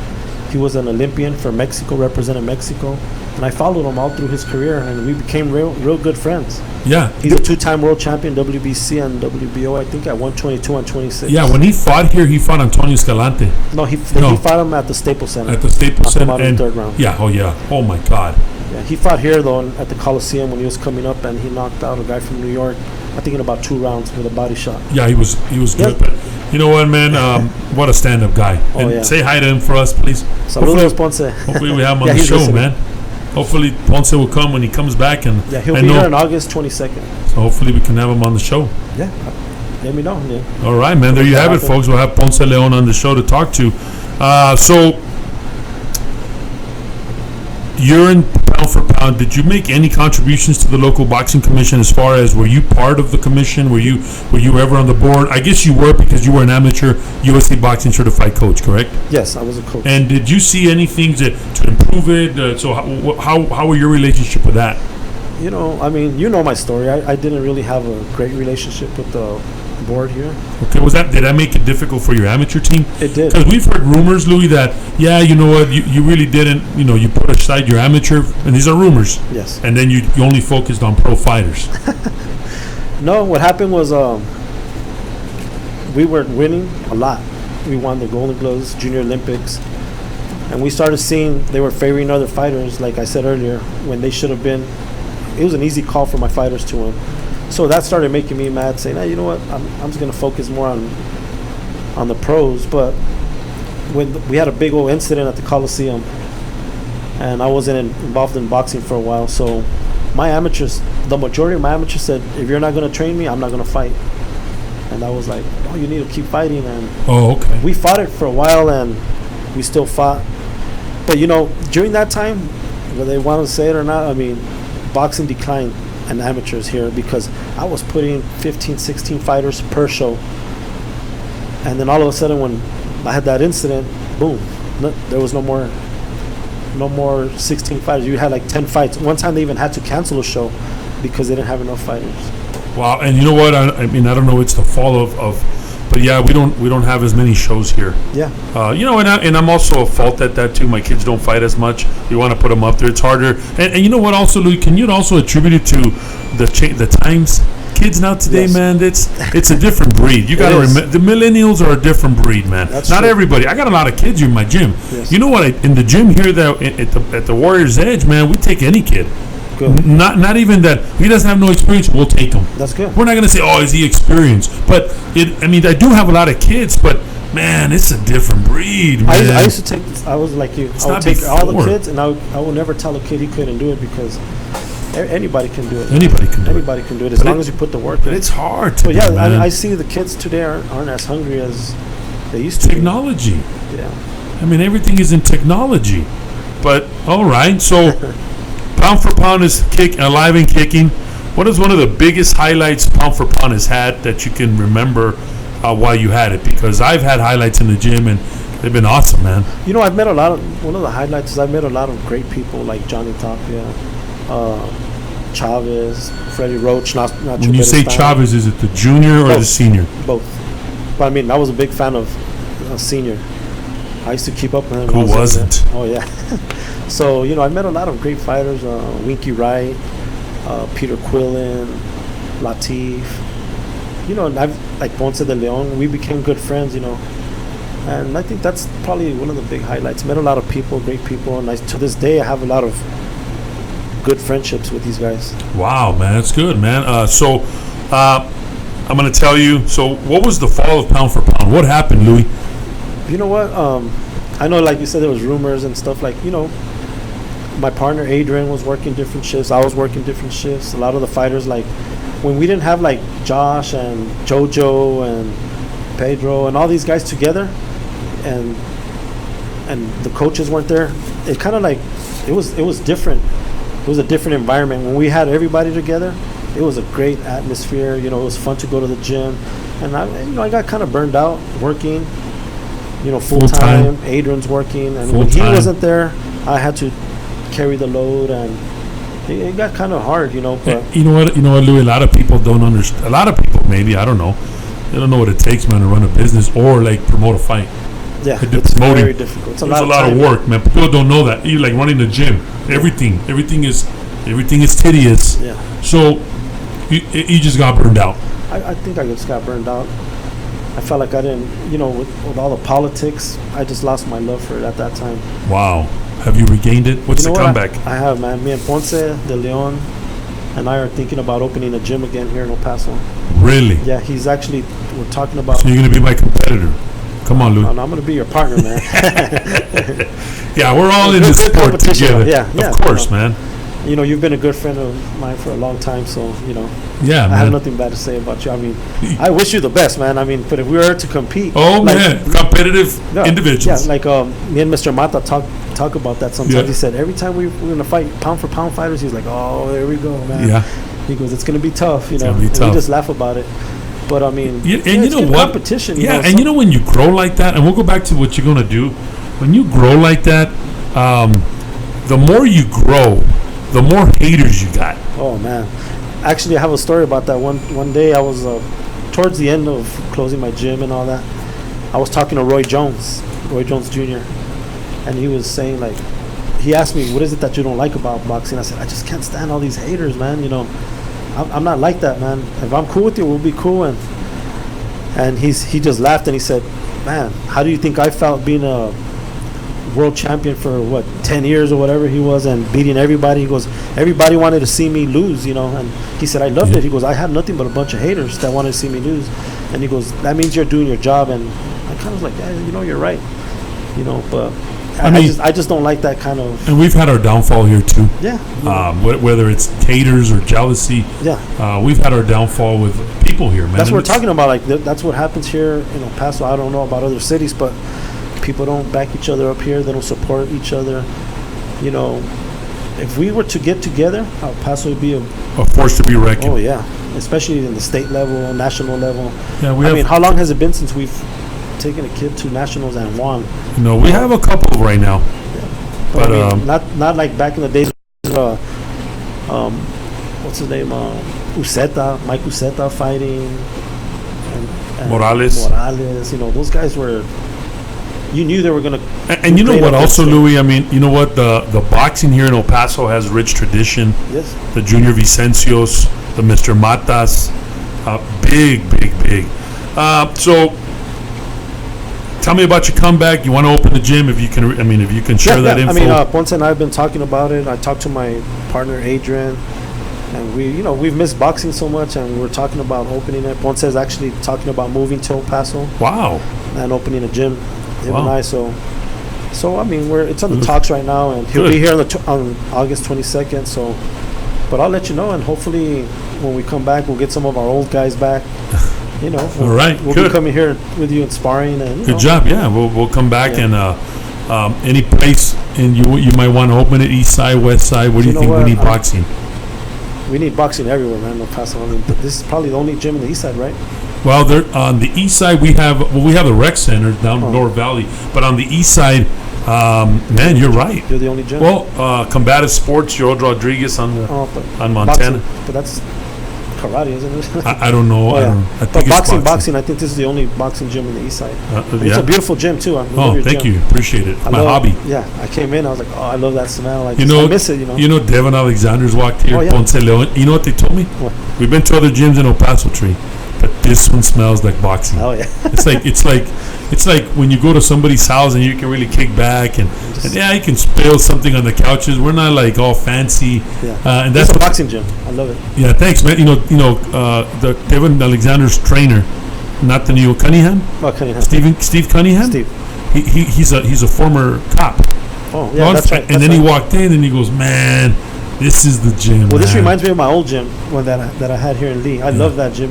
he was an Olympian for Mexico, represented Mexico, and I followed him all through his career, and we became real good friends. Yeah, he's a 2-time world champion, WBC and WBO, I think, at 122 and 26. Yeah, when he fought here, he fought Antonio Escalante. No, he fought him at the Staples Center. At the Staples Center, in the third round. Yeah, oh my God. Yeah, he fought here though at the Coliseum when he was coming up, and he knocked out a guy from New York. I think in about 2 rounds with a body shot. Yeah, he was good. But you know what, man? What a stand-up guy. And say hi to him for us, please. Saludos, Ponce. Hopefully we have him on the show, listening. Man. Hopefully Ponce will come when he comes back. And he'll be here on August 22nd. So hopefully we can have him on the show. Yeah, let me know. Yeah. All right, man. There you have it, folks. We'll have Ponce Leon on the show to talk to. So you're in pound for pound. Did you make any contributions to the local boxing commission as far as were you part of the commission? Were you ever on the board? I guess you were because you were an amateur USA boxing certified coach, correct? Yes, I was a coach. And did you see anything to improve it? So how were your relationship with that? I mean, my story. I didn't really have a great relationship with the board here. Okay, did that make it difficult for your amateur team? It did. Because we've heard rumors, Louie, that you know what, you really didn't, you put aside your amateur, and these are rumors. Yes. And then you only focused on pro fighters. No, what happened was we weren't winning a lot. We won the Golden Gloves, Junior Olympics. And we started seeing they were favoring other fighters, like I said earlier, when they should have been. It was an easy call for my fighters to win. So that started making me mad, saying, hey, you know what, I'm just going to focus more on the pros. But when we had a big old incident at the Coliseum, and I wasn't involved in boxing for a while, so my amateurs, the majority of my amateurs said, if you're not going to train me, I'm not going to fight. And I was like, oh, you need to keep fighting. And okay. We fought it for a while, and we still fought. But, you know, during that time, whether they want to say it or not, I mean, boxing declined in amateurs here because I was putting 15, 16 fighters per show. And then all of a sudden when I had that incident, boom, there was no more 16 fighters. You had like 10 fights. One time they even had to cancel a show because they didn't have enough fighters. Wow, and you know what? I mean, I don't know. It's the fall of but yeah, we don't have as many shows here. Yeah. You know, and I'm also a fault at that too. My kids don't fight as much. You want to put them up there. It's harder. And you know what? Also, Louie, can you also attribute it to the times? Kids now today, Yes. Man, it's a different breed. You got to remember, the millennials are a different breed, man. That's not true. Everybody. I got a lot of kids in my gym. Yes. You know what? In the gym here, at the Warriors Edge, man, we take any kid. Good. Not even that he doesn't have no experience. We'll take him. That's good. We're not going to say, "Oh, is he experienced?" But I mean, I do have a lot of kids, but man, it's a different breed, man. I used to take. I was like you. It's I would not take all the before. kids, and I will never tell a kid he couldn't do it because anybody can do it. Anybody can do it. Anybody can do it as But long as you put the work in. It's hard to But yeah, do, man. I see the kids today aren't as hungry as they used to. Technology. Be. Yeah. I mean, everything is in technology. But all right, so pound for pound is alive and kicking. What is one of the biggest highlights pound for pound has had that you can remember while you had it? Because I've had highlights in the gym and they've been awesome, man. You know, I've met one of the highlights is I've met a lot of great people like Johnny Tapia, Chavez, Freddie Roach. When you say Chavez, is it the junior or the senior? Both. But I mean, I was a big fan of senior. I used to keep up with him. Who wasn't? Oh, yeah. So, you know, I met a lot of great fighters. Winky Wright, Peter Quillen, Latif. You know, and like Ponce de Leon, we became good friends, you know. And I think that's probably one of the big highlights. Met a lot of people, great people. And to this day, I have a lot of good friendships with these guys. Wow, man. That's good, man. I'm going to tell you. So what was the fall of pound for pound? What happened, Louie? You know what? I know, like you said, there was rumors and stuff. Like, you know, my partner Adrian was working different shifts. I was working different shifts. A lot of the fighters, like, when we didn't have, like, Josh and JoJo and Pedro and all these guys together, and the coaches weren't there, it kind of like, it was different. It was a different environment. When we had everybody together, it was a great atmosphere. You know, it was fun to go to the gym. And I got kind of burned out working. You know, full time. Adrian's working, and when he wasn't there, I had to carry the load, and it got kind of hard, you know. But you know what, Louie? A lot of people don't understand. A lot of people, maybe, I don't know. They don't know what it takes, man, to run a business or like promote a fight. Yeah, it's very difficult. It's a lot of work, man. People don't know that. You like running the gym. Everything is tedious. Yeah. So you just got burned out. I think I just got burned out. I felt like I didn't, you know, with all the politics, I just lost my love for it at that time. Wow. Have you regained it? What's the comeback? I have, man. Me and Ponce de Leon and I are thinking about opening a gym again here in El Paso. Really? Yeah, we're talking about. So you're going to be my competitor. Come on, Louie. I'm going to be your partner, man. Yeah, we're all in this sport together. Yeah, of course, man. You know, you've been a good friend of mine for a long time, so, you know. Yeah, man. I have nothing bad to say about you. I mean, I wish you the best, man. I mean, but if we were to compete. Oh, man. Competitive individuals. Yeah, like me and Mr. Mata talk about that sometimes. Yeah. He said, every time we're going to fight pound for pound fighters, he's like, oh, there we go, man. Yeah. He goes, it's going to be tough, you know. We just laugh about it. But, I mean, you know what? Competition. Yeah, and you know when you grow like that, and we'll go back to what you're going to do. When you grow like that, the more you grow, the more haters you got. Oh, man. Actually, I have a story about that. One day I was, towards the end of closing my gym and all that, I was talking to Roy Jones Jr., and he was saying, like, he asked me, what is it that you don't like about boxing? I said, I just can't stand all these haters, man. You know, I'm not like that, man. If I'm cool with you, we'll be cool. And he just laughed and he said, man, how do you think I felt being a world champion for 10 years or whatever he was, and beating everybody? He goes, everybody wanted to see me lose, and he said I loved it. He goes, I had nothing but a bunch of haters that wanted to see me lose, and he goes, that means you're doing your job. And I kind of was like, yeah, you're right, but I just don't like that kind of. And we've had our downfall here too. Yeah. Whether it's haters or jealousy. Yeah. We've had our downfall with people here, man. That's what we're talking about. Like that's what happens here in El Paso. I don't know about other cities, but people don't back each other up here. They don't support each other. If we were to get together, El Paso would be a force to be reckoned. Oh yeah, especially in the state level, national level. Yeah, I mean, how long has it been since we've taken a kid to nationals and won? We have a couple right now. Yeah. But not like back in the days. What's his name? Mike Uceta fighting. And Morales. Those guys were. You knew they were going to. And you know what also, Louie? I mean, you know what? The boxing here in El Paso has rich tradition. Yes. The Junior Vicencios, the Mr. Matas, big. So, tell me about your comeback. You want to open the gym? If you can share that info. I mean, Ponce and I have been talking about it. I talked to my partner Adrian, and we've missed boxing so much, and we're talking about opening it. Ponce is actually talking about moving to El Paso. Wow. And opening a gym. Him and I, so I mean, it's on the talks right now, and he'll be here on August 22nd. So, but I'll let you know, and hopefully when we come back, we'll get some of our old guys back. All right, we'll be coming here with you and sparring. And good job. Yeah, we'll come back and any place, and you might want to open it, east side, west side. What do you think? We need boxing. We need boxing everywhere, man. No pass on. This is probably the only gym in the east side, right? Well, on the east side we have the rec center down North Valley, but on the east side, man, you're right. You're the only gym. Well, Combative Sports, Joel Rodriguez on Montana. Boxing, but that's karate, isn't it? I don't know. I think it's boxing. I think this is the only boxing gym in the east side. It's a beautiful gym too. Thank you. Appreciate it. My hobby. Yeah, I came in. I was like, I love that smell. I miss it. Devin Alexander's walked here. Ponce Leon. You know what they told me? What? We've been to other gyms in El Paso Tree, but this one smells like boxing. Oh yeah. it's like when you go to somebody's house and you can really kick back and you can spill something on the couches. We're not like all fancy. Yeah. And that's a boxing gym. I love it. Yeah, thanks, man. The Devin Alexander's trainer, Nathaniel Cunningham. Oh, Cunningham. Steve Cunningham. Steve. He's a former cop. Oh yeah, that's right. And then he walked in and he goes, man, this is the gym. Well, this reminds me of my old gym that I had here in Lee. I love that gym.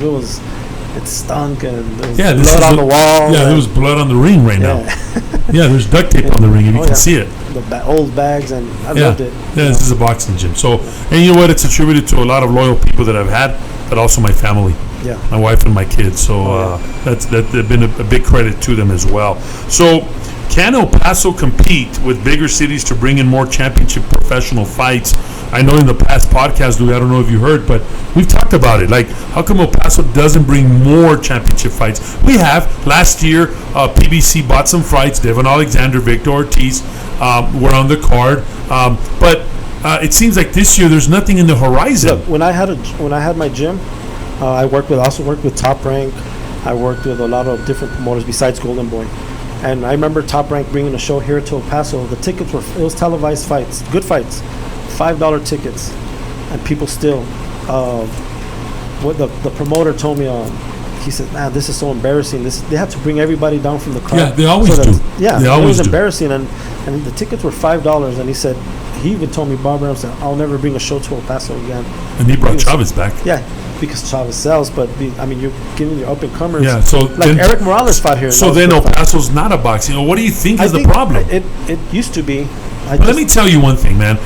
It stunk and there was blood on the wall. Yeah, there was blood on the ring right now. Yeah, there's duct tape on the ring, and you can see it. The old bags, and I loved it. Yeah, this is a boxing gym. So, and you know what? It's attributed to a lot of loyal people that I've had, but also my family. Yeah. My wife and my kids. So that's been a big credit to them as well. So, can El Paso compete with bigger cities to bring in more championship professional fights? I know in the past podcast, Louie, I don't know if you heard, but we've talked about it. Like, how come El Paso doesn't bring more championship fights? We have. Last year, PBC bought some fights. Devin Alexander, Victor Ortiz were on the card. But it seems like this year there's nothing in the horizon. Look, when I had my gym, I also worked with Top Rank. I worked with a lot of different promoters besides Golden Boy. And I remember Top Rank bringing a show here to El Paso. The tickets it was televised fights, good fights, $5 tickets, and people still. What the promoter told me, he said, "Man, this is so embarrassing. They have to bring everybody down from the car." Yeah, they always do. Yeah, they always it was do. embarrassing, and the tickets were $5. And he said, he even told me, Bob Ram said, "I'll never bring a show to El Paso again." And he brought Chavez back. Yeah. Because Chavez sells, but you're giving your up and comers. Yeah, so like Eric Morales fought here. So then El Paso's not a boxing. What do you think is the problem? It used to be. Let me tell you one thing, man.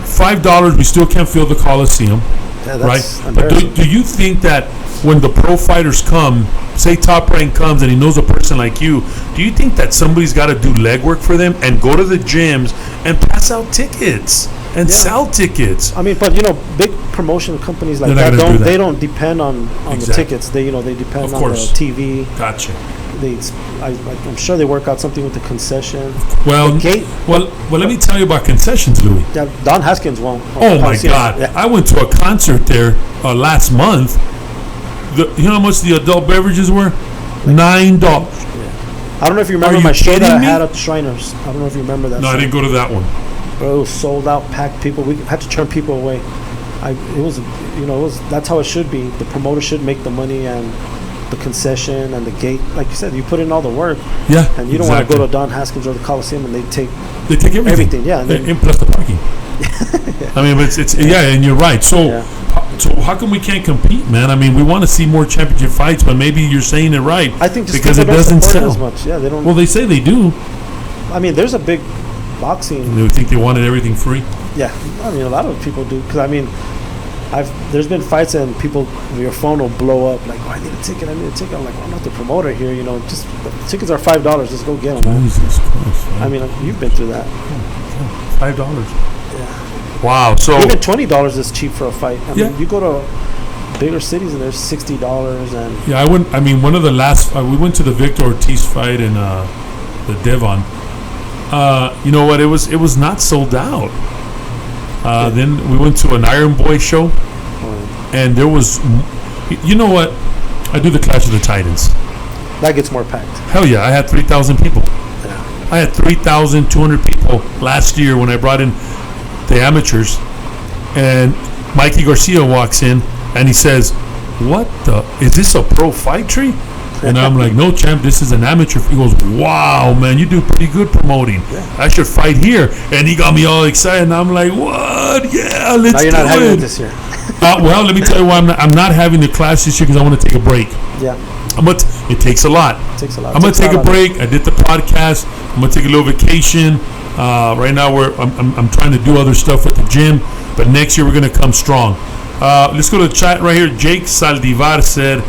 $5, we still can't fill the Coliseum, right? But do you think that when the pro fighters come, say Top Rank comes and he knows a person like you, do you think that somebody's got to do legwork for them and go to the gyms and pass out tickets? And sell tickets. I mean, but big promotion companies like they don't depend on the tickets. They depend on the TV. Gotcha. I'm sure they work out something with the concession. Well, let me tell you about concessions, Louie. Yeah, Don Haskins won't. Oh my God! Yeah. I went to a concert there last month. You know how much the adult beverages were? $9. I don't know if you remember you my show that kidding I me? had at Shriners. I don't know if you remember that. No, show. I didn't go to that one. Bro, it was sold out, packed people. We had to turn people away. That's how it should be. The promoter should make the money and the concession and the gate. Like you said, you put in all the work. Yeah, And you don't want to go to Don Haskins or the Coliseum and they take everything. Yeah. And plus the parking. I mean, but it's and you're right. So, Yeah. so how come we can't compete, man? I mean, we want to see more championship fights, but maybe you're saying it right. I think just because it people don't doesn't support it sell as much. Yeah, they don't. Well, they say they do. I mean, there's a big boxing. They think they wanted everything free. Yeah, I mean, a lot of people do. Because I mean, there's been fights and people, your phone will blow up like, oh, I need a ticket. I'm like, well, I'm not the promoter here. Just the tickets are $5. Just go get them, man. Jesus Christ! Man. I mean, you've been through that. $5. Yeah. Wow. So Even $20 is cheap for a fight. I Yeah. mean, you go to bigger cities and there's $60 and yeah, I went. I mean, one of the last we went to the Victor Ortiz fight in the Devon. You know what? It was not sold out. Then we went to an Iron Boy show, and there was, you know what? I do the Clash of the Titans. that gets more packed. Hell yeah, I had 3,000 people. Yeah. I had 3,200 people last year when I brought in the amateurs, and Mikey Garcia walks in and he says, "What the? Is this a pro fight tree?" And I'm like, "No, champ, this is an amateur." He goes, "Wow, man, you do pretty good promoting. Yeah. I should fight here." And he got me all excited. And I'm like, "What? Yeah, let's Now you're do not having it it." this year. Well, let me tell you why I'm not having the class this year because I want to take a break. Yeah, It takes a lot. it takes a lot. I'm gonna Takes take a lot out of it. break. I did the podcast. I'm gonna take a little vacation. Right now, I'm trying to do other stuff with the gym, but next year we're gonna come strong. Let's go to the chat right here. Jake Saldivar said,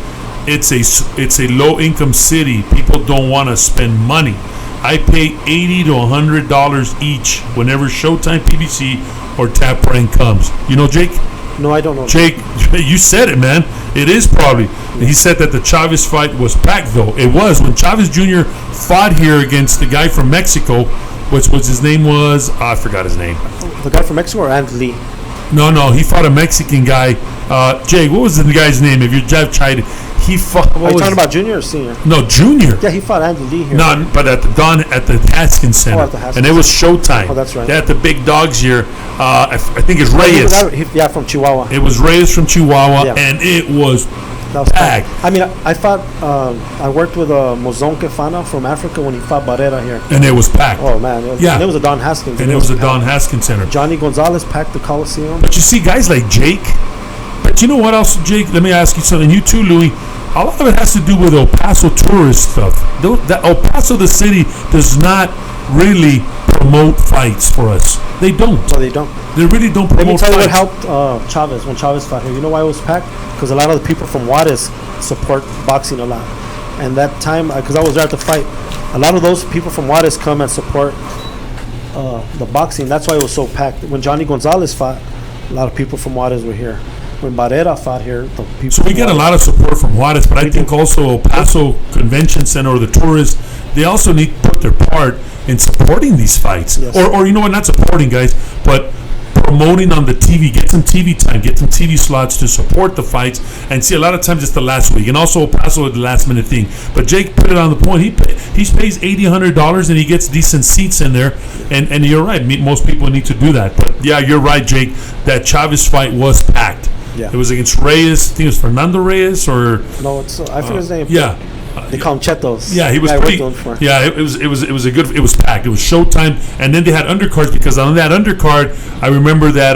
"It's a low income city. People don't want to spend money. I pay $80 to $100 each whenever Showtime, PBC, or Tap Rank comes." You know, Jake? No, I don't know. Jake, you said it, man. It is probably. He said that the Chavez fight was packed, though. It was. When Chavez Jr. fought here against the guy from Mexico, which was his name was, I forgot his name. The guy from Mexico or Andy Lee? No, he fought a Mexican guy. Jake, what was the guy's name? If you're tried, he fought. Are you talking about junior or senior? No, Junior. Yeah, he fought Andy Lee here. No, but at the Haskins Center, at the Haskins and it was Showtime. Oh, that's right. They had the big dogs here. I think it's Reyes. Yeah, from Chihuahua. It was Reyes from Chihuahua, Yeah. and it was That was packed. I mean, I fought. I worked with Mozon Kefana from Africa when he fought Barrera here. And it was packed. Oh man, Yeah. and it was a Don Haskins. And it was a Don packed. Haskins Center. Johnny Gonzalez packed the Coliseum. But you see guys like Jake. But you know what else, Jake? Let me ask you something. You too, Louie. A lot of it has to do with El Paso tourist stuff. El Paso, the city, does not really promote fights for us. They don't. No, they don't. They really don't Let me promote tell you what fights. helped Chavez when Chavez fought here. You know why it was packed? Because a lot of the people from Juarez support boxing a lot. And that time, because I was there at the fight, a lot of those people from Juarez come and support the boxing. That's why it was so packed. When Johnny Gonzalez fought, a lot of people from Juarez were here. When Barrera fought here, the people. So we from get a Juarez- lot of support from Juarez, but I think also El Paso Convention Center or the tourists, they also need to put their part in supporting these fights. Yes. Or you know what, not supporting guys, but promoting on the TV, get some TV time, get some TV slots to support the fights. And see, a lot of times it's the last week, and also El Paso is the last minute thing. But Jake put it on the point. He pays $80, $100, and he gets decent seats in there. And you're right, most people need to do that. But yeah, you're right, Jake. That Chavez fight was packed. Yeah. It was against Reyes. I think it was Fernando Reyes or No, it's I forget his name. yeah. They call him Chetos. Yeah, he was I worked pretty. with him for. Yeah, it was a good. It was packed. It was Showtime, and then they had undercards because on that undercard, I remember that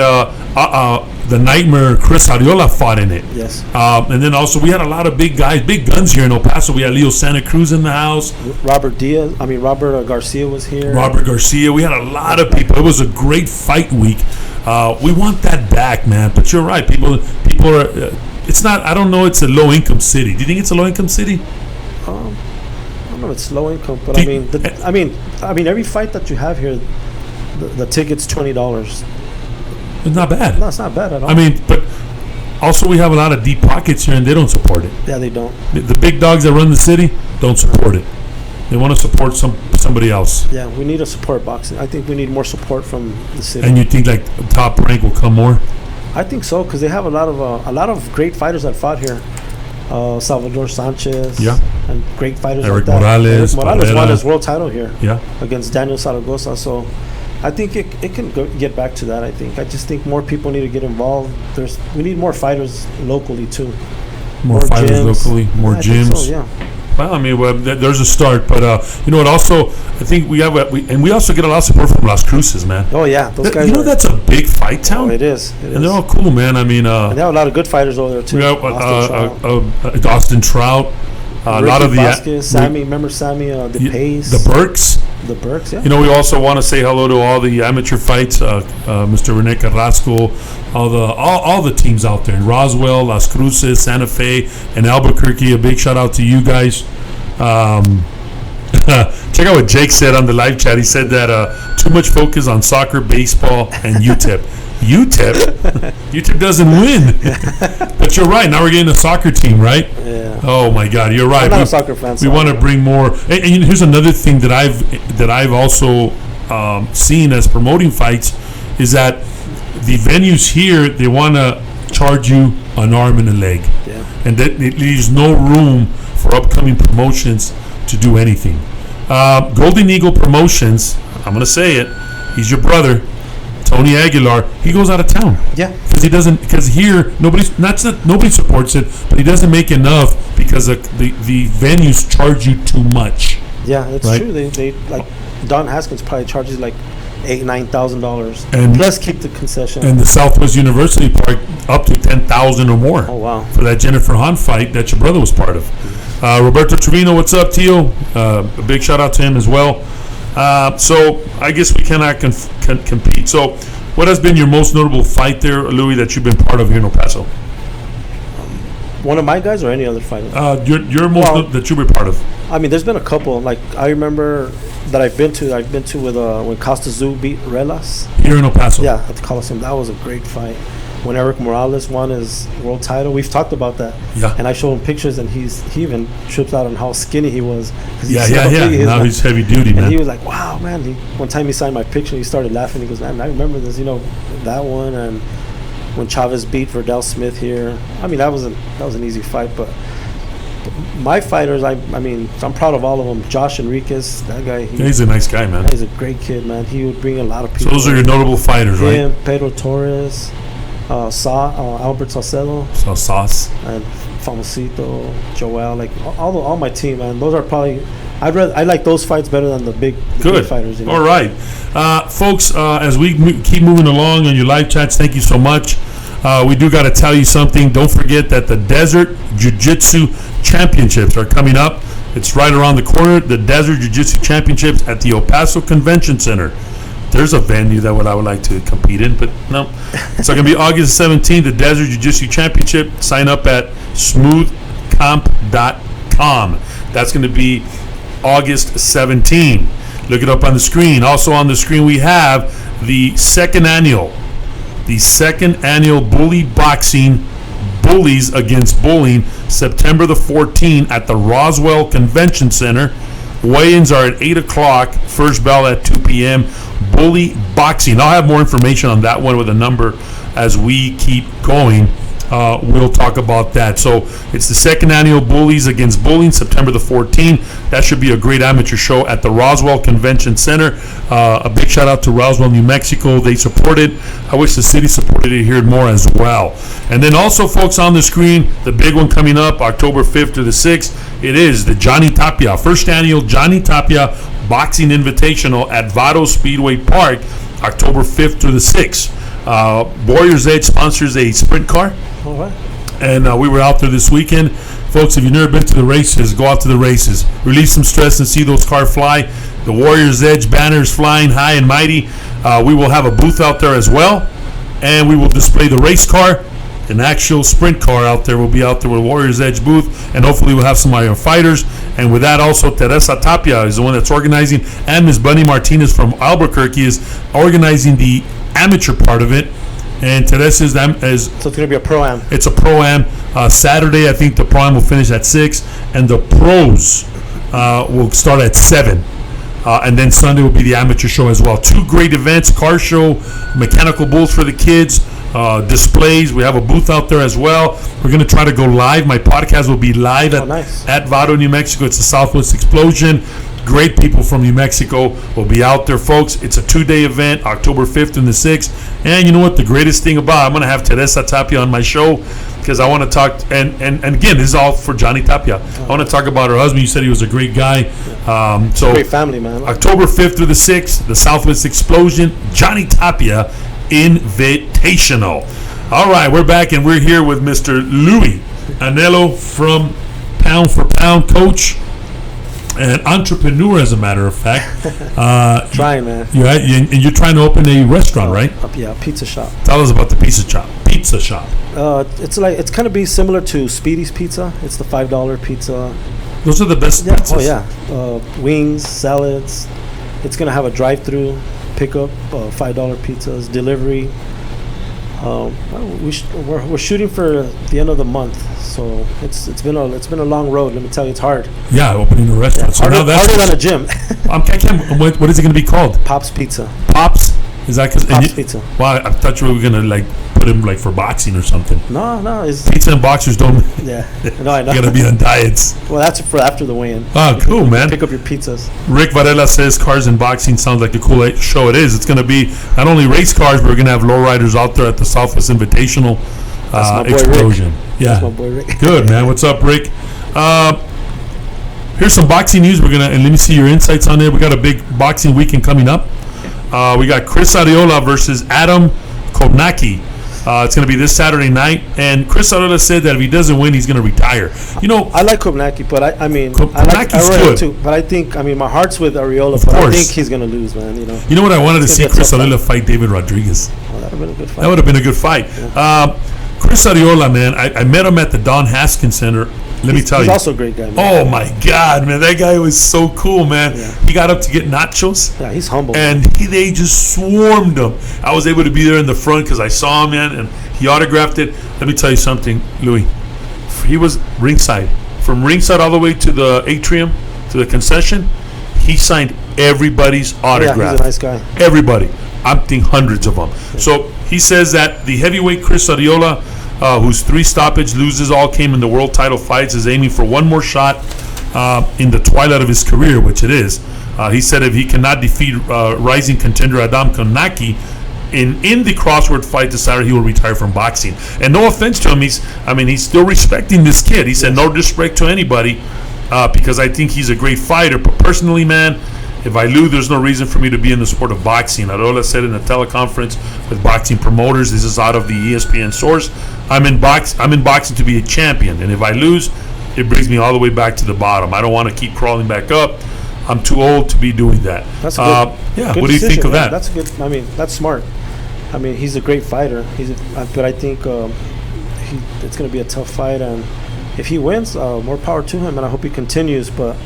the Nightmare Chris Ariola fought in it. Yes. And then also we had a lot of big guys, big guns here in El Paso. We had Leo Santa Cruz in the house. Robert Garcia was here. Robert Garcia. We had a lot of people. It was a great fight week. We want that back, man. But you're right. People are. It's not. I don't know. It's a low income city. Do you think it's a low income city? I don't know. It's low income, but I mean, every fight that you have here, the ticket's $20. It's not bad. No, it's not bad at all. I mean, but also we have a lot of deep pockets here, and they don't support it. yeah, they don't. The big dogs that run the city don't support it. They want to support somebody else. Yeah, we need to support boxing. I think we need more support from the city. And you think like Top Rank will come more? I think so because they have a lot of great fighters that fought here. Salvador Sanchez. Yeah. And great fighters Eric like that. Morales, Eric Morales Barrera. won his world title here Yeah. against Daniel Zaragoza. So I think it can get back to that. I just think more people need to get involved. We need more fighters locally too. More fighters gyms. locally, more I think gyms. so, yeah. Well, I mean, there's a start, but you know what? Also, I think we also get a lot of support from Las Cruces, man. Oh yeah, those guys. You know, that's a big fight town. Oh, it is. And they're all cool, man. I mean, and they have a lot of good fighters over there too. we have Austin Trout, a Ricky lot of the Vasquez, Sammy. Remember Sammy? The Pace. the Burks. The Burks. Yeah. You know, we also want to say hello to all the amateur fights, Mr. Rene Carrasco, all the teams out there in Roswell, Las Cruces, Santa Fe, and Albuquerque. A big shout out to you guys. Check out what Jake said on the live chat. He said that too much focus on soccer, baseball, and UTEP. UTEP doesn't win. But you're right. Now we're getting a soccer team, right? Yeah. Oh my God, you're right. I'm not a soccer fan. We want to bring more. And here's another thing that I've also seen as promoting fights is that the venues here, they want to charge you an arm and a leg, and that it leaves no room for upcoming promotions to do anything. Golden Eagle Promotions, I'm going to say it, he's your brother, Tony Aguilar. He goes out of town. Yeah. Because here nobody supports it, but he doesn't make enough because the venues charge you too much. Yeah, it's right? true. They like Don Haskins probably charges like $8,000-$9,000 And plus keep the concession. And the Southwest University Park up to $10,000 or more. Oh wow! For that Jennifer Hahn fight that your brother was part of. Roberto Trevino, what's up, Tio? A big shout out to him as well. So I guess we cannot compete. So what has been your most notable fight there, Louie, that you've been part of here in El Paso? One of my guys or any other fighter? Your most that you were part of. I mean, there's been a couple. Like I remember that I've been to with when Costa Zoo beat Relas. Here in El Paso. Yeah, at the Coliseum. That was a great fight. When Eric Morales won his world title, we've talked about that. Yeah. And I showed him pictures, and he even trips out on how skinny he was. Yeah. Now he's heavy duty, man. And he was like, "Wow, man!" One time he signed my picture, he started laughing. He goes, "Man, I remember this. You know, that one." And when Chavez beat Verdell Smith here, I mean, that was an easy fight. But my fighters, I mean, I'm proud of all of them. Josh Enriquez, that guy. He's a nice guy, man. He's a great kid, man. He would bring a lot of people. So those are your notable fighters, right? Him, Pedro Torres. Albert Saucedo, Sauce, and Famosito, Joel, like all my team, man. Those are probably I like those fights better than the big fighters. You know? All right, folks. As we keep moving along on your live chats, thank you so much. We do got to tell you something. Don't forget that the Desert Jiu-Jitsu Championships are coming up. It's right around the corner. The Desert Jiu-Jitsu Championships at the El Paso Convention Center. There's a venue that I would like to compete in, but no. So it's going to be August 17th, the Desert Jiu-Jitsu Championship. Sign up at smoothcomp.com. That's going to be August 17th. Look it up on the screen. Also on the screen we have the second annual Bully Boxing Bullies Against Bullying, September the 14th at the Roswell Convention Center. Weigh-ins are at 8 o'clock, first bell at 2 p.m. Bully Boxing. I'll have more information on that one with a number as we keep going. We'll talk about that. So it's the second annual Bullies Against Bullying, September the 14th. That should be a great amateur show at the Roswell Convention Center. A big shout out to Roswell, New Mexico. They support it. I wish the city supported it here more as well. And then also, folks, on the screen, the big one coming up, October 5th to the 6th, it is the Johnny Tapia, first annual Johnny Tapia Boxing Invitational at Vado Speedway Park, October 5th to the 6th. Warriors Edge sponsors a sprint car. All right. And we were out there this weekend. Folks, if you've never been to the races, go out to the races. Release some stress and see those cars fly. The Warriors Edge banners flying high and mighty. We will have a booth out there as well. And we will display the race car. An actual sprint car out there will be out there with Warriors Edge booth. And hopefully we'll have some of our fighters. And with that also, Teresa Tapia is the one that's organizing. And Ms. Bunny Martinez from Albuquerque is organizing the amateur part of it. And Teresa is so it's going to be a pro-am. It's a pro-am. Saturday, I think the pro-am will finish at 6, and the pros will start at 7. And then Sunday will be the amateur show as well. Two great events: car show, mechanical bulls for the kids, displays. We have a booth out there as well. We're going to try to go live. My podcast will be live at Vado, New Mexico. It's a Southwest Explosion. Great people from New Mexico will be out there, folks. It's a 2-day event, October 5th and the 6th. And you know what? The greatest thing about I'm going to have Teresa Tapia on my show because I want to talk. And again, this is all for Johnny Tapia. I want to talk about her husband. You said he was a great guy. So great family, man. October 5th through the 6th, the Southwest Explosion, Johnny Tapia Invitational. All right, we're back and we're here with Mr. Louie Anelo from Pound for Pound, coach. An entrepreneur, as a matter of fact. Trying, man. You're trying to open a restaurant, right? Yeah, pizza shop. Tell us about the pizza shop. It's kind of be similar to Speedy's Pizza. It's the $5 pizza. Those are the best pizzas. Oh yeah, wings, salads. It's gonna have a drive-through pickup, $5 pizzas, delivery. We're shooting for the end of the month, so it's been a long road. Let me tell you, it's hard. Yeah, opening a restaurant. Yeah, so harder than a gym. What is it going to be called? Pops Pizza. Pops? Is that because Pops Pizza? Wow, I thought you were going to put him for boxing or something. No, it's pizza and boxers don't. Yeah, no, I know. You got to be on diets. Well, that's for after the weigh-in. Oh, cool, man. Pick up your pizzas. Rick Varela says cars and boxing sounds like a cool show. It is. It's going to be not only race cars, but we're going to have lowriders out there at the Southwest Invitational Explosion. Rick. Yeah, that's my boy Rick. Good, man. What's up, Rick? Here's some boxing news. And let me see your insights on it. We got a big boxing weekend coming up. We got Chris Arreola versus Adam Kovnacki. It's going to be this Saturday night, and Chris Arreola said that if he doesn't win, he's going to retire. I like Kovnacki, but I like Kovnacki's too. But I think my heart's with Arreola, but I think he's going to lose, man. You know what? I wanted to see Chris Arreola fight David Rodriguez. Oh, that would have been a good fight. That would have been a good fight. Yeah. Chris Arreola, man, I met him at the Don Haskins Center. Let me tell you. He's also a great guy, man. Oh, my God, man. That guy was so cool, man. Yeah. He got up to get nachos. Yeah, he's humble. And they just swarmed him. I was able to be there in the front because I saw him, man, and he autographed it. Let me tell you something, Louie. He was ringside. From ringside all the way to the atrium, to the concession, he signed everybody's autograph. Yeah, he's a nice guy. Everybody. I'm thinking hundreds of them. Yeah. So he says that the heavyweight Chris Arreola, whose 3 stoppage loses all came in the world title fights, is aiming for one more shot in the twilight of his career, which it is. He said if he cannot defeat rising contender Adam Kovnacki in the crossword fight this Saturday, he will retire from boxing. And no offense to him, he's still respecting this kid. He said no disrespect to anybody because I think he's a great fighter. But personally, man, if I lose, there's no reason for me to be in the sport of boxing. Arreola said in a teleconference with boxing promoters, this is out of the ESPN source, I'm in boxing to be a champion, and if I lose, it brings me all the way back to the bottom. I don't want to keep crawling back up. I'm too old to be doing that. That's good. Good what do you think of that? That's good. That's smart. He's a great fighter. But I think it's going to be a tough fight, and if he wins, more power to him, and I hope he continues. But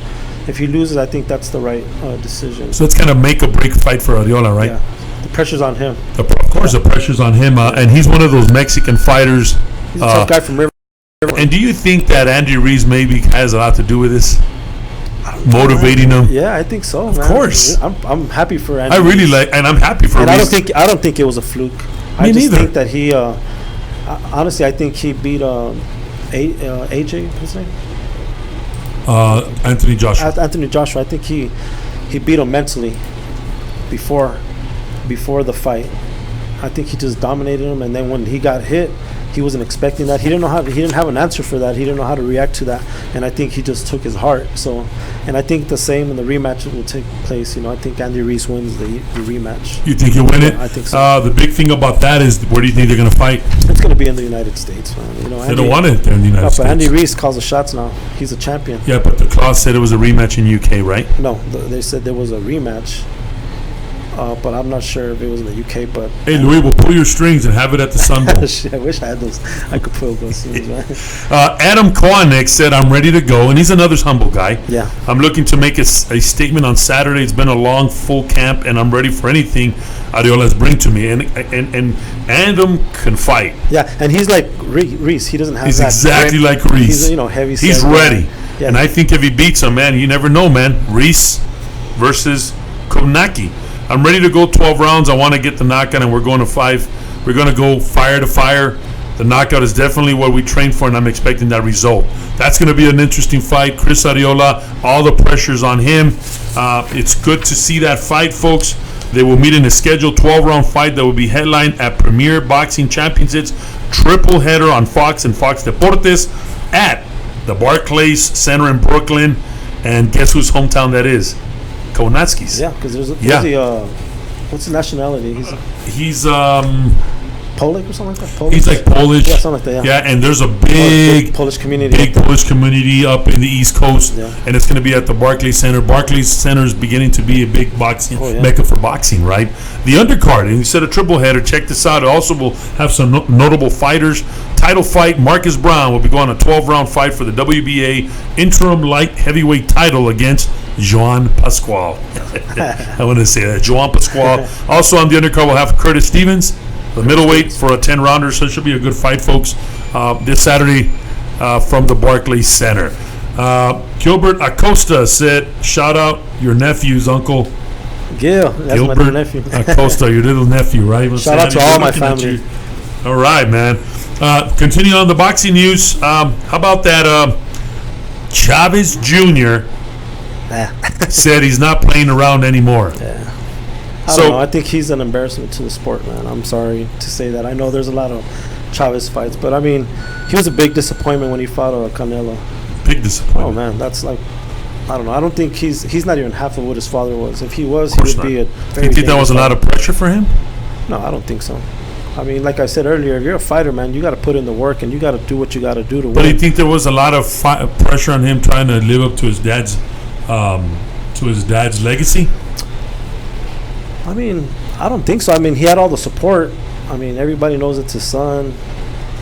if he loses, I think that's the right decision. So it's kind of make or break fight for Arreola, right? Yeah. The pressure's on him. Of course, the pressure's on him, and he's one of those Mexican fighters. He's a tough guy from River. And do you think that Andy Reese maybe has a lot to do with this? Motivating him? Yeah, I think so. Of course. I'm happy for Andy. I really like, and I'm happy for Reese. I don't think it was a fluke. Me neither. Think that he honestly, I think he beat AJ, what's his name? Anthony Joshua. Anthony Joshua. I think he beat him mentally before the fight. I think he just dominated him, and then when he got hit, he wasn't expecting that. He didn't have an answer for that. He didn't know how to react to that, and I think he just took his heart. So, and I think the same in the rematch will take place. I think Andy Reese wins the rematch. You think he'll win it? I think so. The big thing about that is, where do you think they're going to fight? It's going to be in the United States, man. They don't want it there in the United States. But Andy Reese calls the shots now. He's a champion. Yeah, but the clause said it was a rematch in UK, right? No, they said there was a rematch. But I'm not sure if it was in the UK. But hey, Louie, we'll pull your strings and have it at the Sun Bowl. I wish I had those. I could pull those strings, man. Adam Kowanek said, "I'm ready to go," and he's another humble guy. Yeah. I'm looking to make a statement on Saturday. It's been a long, full camp, and I'm ready for anything Arreola's bring to me. And Adam can fight. Yeah, and he's like Reese. He doesn't have. He's that exactly grip. like Reese. He's heavy. He's ready. Yeah. And I think if he beats him, man, you never know, man. Reese versus Kovnacki. I'm ready to go 12 rounds. I want to get the knockout, and we're going to 5. We're We're going to go fire to fire. The knockout is definitely what we trained for, and I'm expecting that result. That's going to be an interesting fight. Chris Arreola, all the pressure's on him. It's good to see that fight, folks. They will meet in a scheduled 12-round fight that will be headlined at Premier Boxing Championships, triple header on Fox and Fox Deportes at the Barclays Center in Brooklyn. And guess whose hometown that is? Kownacki's. Yeah, because there's what's his nationality? He's Polish or something like that? Polish? He's like Polish. Yeah, something like that, yeah. And there's a big Polish community. Big Polish community up in the East Coast. Yeah. And it's going to be at the Barclays Center. Barclays Center is beginning to be a big boxing mecca for boxing, right? The undercard, and instead of triple header, check this out. It also will have some notable fighters. Title fight, Marcus Brown will be going a 12-round fight for the WBA interim light heavyweight title against Joan Pascual. I want to say that. Joan Pascual. Also on the undercard, we'll have Curtis Stevens, the middleweight, for a 10-rounder. So it should be a good fight, folks, this Saturday from the Barclays Center. Gilbert Acosta said, shout out your nephew's uncle. Gil, that's Gilbert my little nephew. Acosta, your little nephew, right? Shout out to all my family. All right, man. Continue on the boxing news. How about that Chavez Jr. said he's not playing around anymore. Yeah. I don't know. I think he's an embarrassment to the sport, man. I'm sorry to say that. I know there's a lot of Chavez fights, but I mean, he was a big disappointment when he fought Canelo. Big disappointment. Oh man, that's like, I don't know. I don't think he's not even half of what his father was. If he was, he would be a very. You think that was a lot of pressure for him? No, I don't think so. I mean, like I said earlier, if you're a fighter, man, you got to put in the work and you got to do what you got to do to win. But do you think there was a lot of pressure on him trying to live up to his dad's legacy? I mean, I don't think so. I mean, he had all the support. I mean, everybody knows it's his son.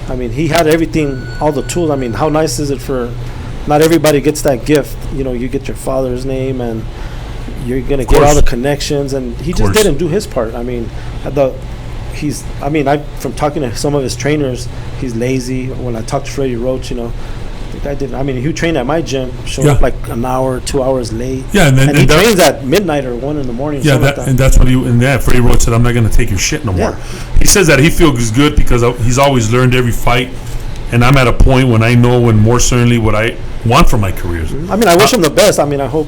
I mean, he had everything, all the tools. I mean, how nice is it for, not everybody gets that gift. You know, you get your father's name and you're going to get all the connections. And he just didn't do his part. I mean, from talking to some of his trainers, he's lazy. When I talked to Freddie Roach, you know, the guy didn't. I mean, he trained at my gym, showed up like an hour, 2 hours late. Yeah, and he trains at midnight or 1 in the morning. Yeah, and that's what Freddie Roach said. I'm not going to take your shit no more. He says that he feels good because he's always learned every fight, and I'm at a point when I know more certainly what I want for my career. I mean, I wish him the best. I mean, I hope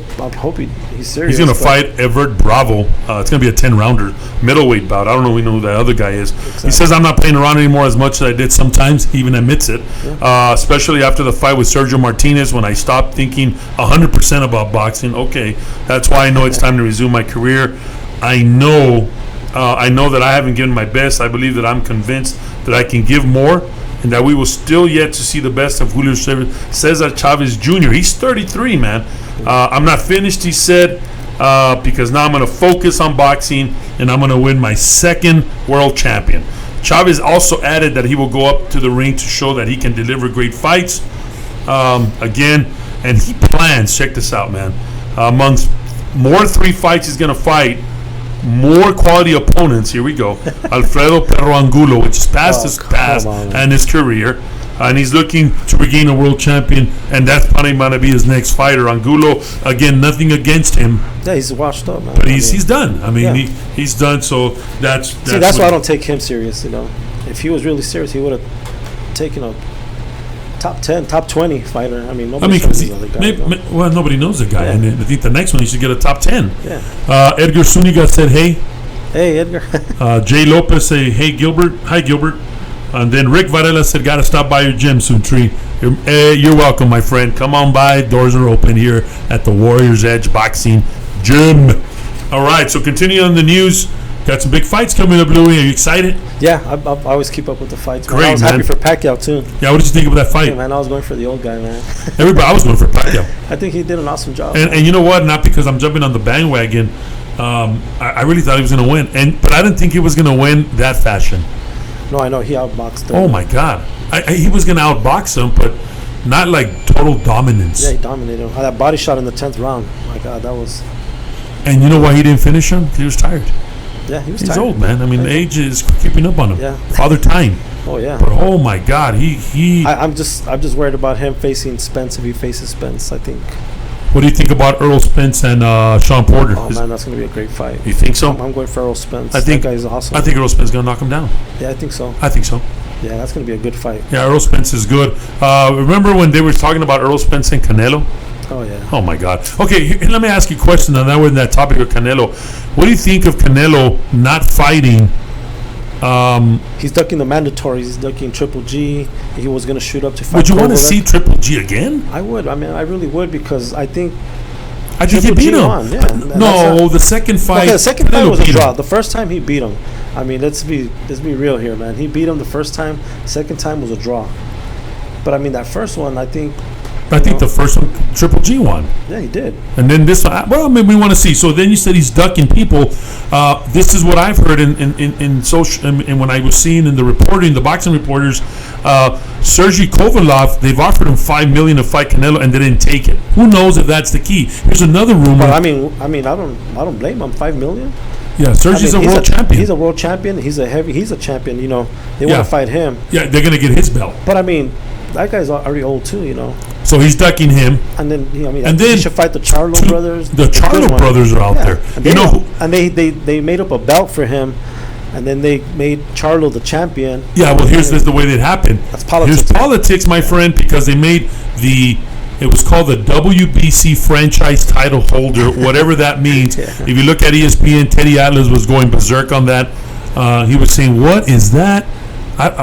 he's serious. He's going to fight Everett Bravo. It's going to be a 10-rounder middleweight bout. I don't know who that other guy is. Exactly. He says, I'm not playing around anymore as much as I did sometimes. He even admits it. Yeah. Especially after the fight with Sergio Martinez, when I stopped thinking 100% about boxing. Okay, that's why I know it's time to resume my career. I know that I haven't given my best. I believe that I'm convinced that I can give more, and that we will still yet to see the best of Julio Cesar Chavez Jr. He's 33, man. I'm not finished, he said, because now I'm going to focus on boxing, and I'm going to win my second world champion. Chavez also added that he will go up to the ring to show that he can deliver great fights. Again, and he plans, check this out, man, amongst more 3 fights he's going to fight, more quality opponents. Here we go. Alfredo Perro Angulo, which is past his past and his career, and he's looking to regain a world champion, and that's probably going to be his next fighter. Angulo, again, nothing against him. Yeah, he's washed up, man. But he's done. I mean, he's done. So that's why I don't take him serious. You know, if he was really serious, he would have taken a top 10, top 20 fighter. I mean, nobody knows the other guy. Nobody knows the guy. Yeah. And I think the next one he should get a top 10. Yeah. Edgar Zuniga said, hey. Hey, Edgar. Jay Lopez say, hey, Gilbert. Hi, Gilbert. And then Rick Varela said, got to stop by your gym soon, Tree. You're welcome, my friend. Come on by. Doors are open here at the Warriors Edge Boxing Gym. All right, so continue on the news. Got some big fights coming up, Louie. Are you excited? Yeah, I always keep up with the fights. Great, I was happy for Pacquiao, too. Yeah, what did you think of that fight? Yeah, man, I was going for the old guy, man. I was going for Pacquiao. I think he did an awesome job. And you know what? Not because I'm jumping on the bandwagon. I really thought he was going to win. But I didn't think he was going to win that fashion. No, I know. He outboxed him. Oh, my God. He was going to outbox him, but not like total dominance. Yeah, he dominated him. That body shot in the 10th round. My God, that was... And you know why he didn't finish him? He was tired. Yeah, he was He's tired. old, man. I mean, age is keeping up on him. Yeah. Father time. Oh, yeah. But, oh, my God. I'm just worried about him facing Spence if he faces Spence, I think. What do you think about Earl Spence and Sean Porter? Oh man, that's gonna be a great fight. You think so? I'm going for Earl Spence. I think that guy's awesome. I think Earl Spence is gonna knock him down. Yeah, I think so. I think so. Yeah, that's gonna be a good fight. Yeah, Earl Spence is good. Remember when they were talking about Earl Spence and Canelo? Oh yeah. Oh my God. Okay, let me ask you a question. And that was that topic of Canelo. What do you think of Canelo not fighting? He's ducking the mandatories. He's ducking Triple G. He was gonna shoot up to fight. Would you want to Kovalev. see Triple G again? I would. I mean, I really would because I think. I think he Triple beat G him. won, yeah. No, the second fight. Okay, the second fight Canelo was a beat him. draw. The first time he beat him. I mean, let's be real here, man. He beat him the first time. Second time was a draw. But I mean, that first one, I think. I think the first one, Triple G won. Yeah, he did. And then this one, well, I mean, we want to see. So then you said he's ducking people. This is what I've heard in social, and when I was seeing in the reporting, the boxing reporters, Sergey Kovalev, they've offered him $5 million to fight Canelo, and they didn't take it. Who knows if that's the key? Here's another rumor. But I don't blame him. $5 million. Yeah, Sergey's a world champion. He's a world champion. He's a champion. You know, they want to fight him. Yeah, they're gonna get his belt. But I mean, that guy's already old too. You know. So he's ducking him. And then he should fight the Charlo brothers. The Charlo brothers are out there. And they made up a belt for him, and then they made Charlo the champion. Yeah, well, here's the way that happened. That's politics. Here's politics, my friend, because they made it was called the WBC franchise title holder, whatever that means. Yeah. If you look at ESPN, Teddy Atlas was going berserk on that. He was saying, "What is that?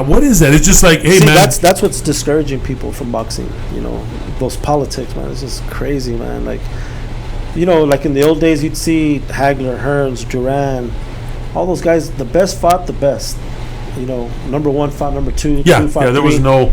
What is that?" It's just like, hey, man. That's what's discouraging people from boxing. You know, those politics, man. It's just crazy, man. Like, you know, like in the old days, you'd see Hagler, Hearns, Duran, all those guys. The best fought the best. You know, number one fought number two. Yeah, two fought there three. was no.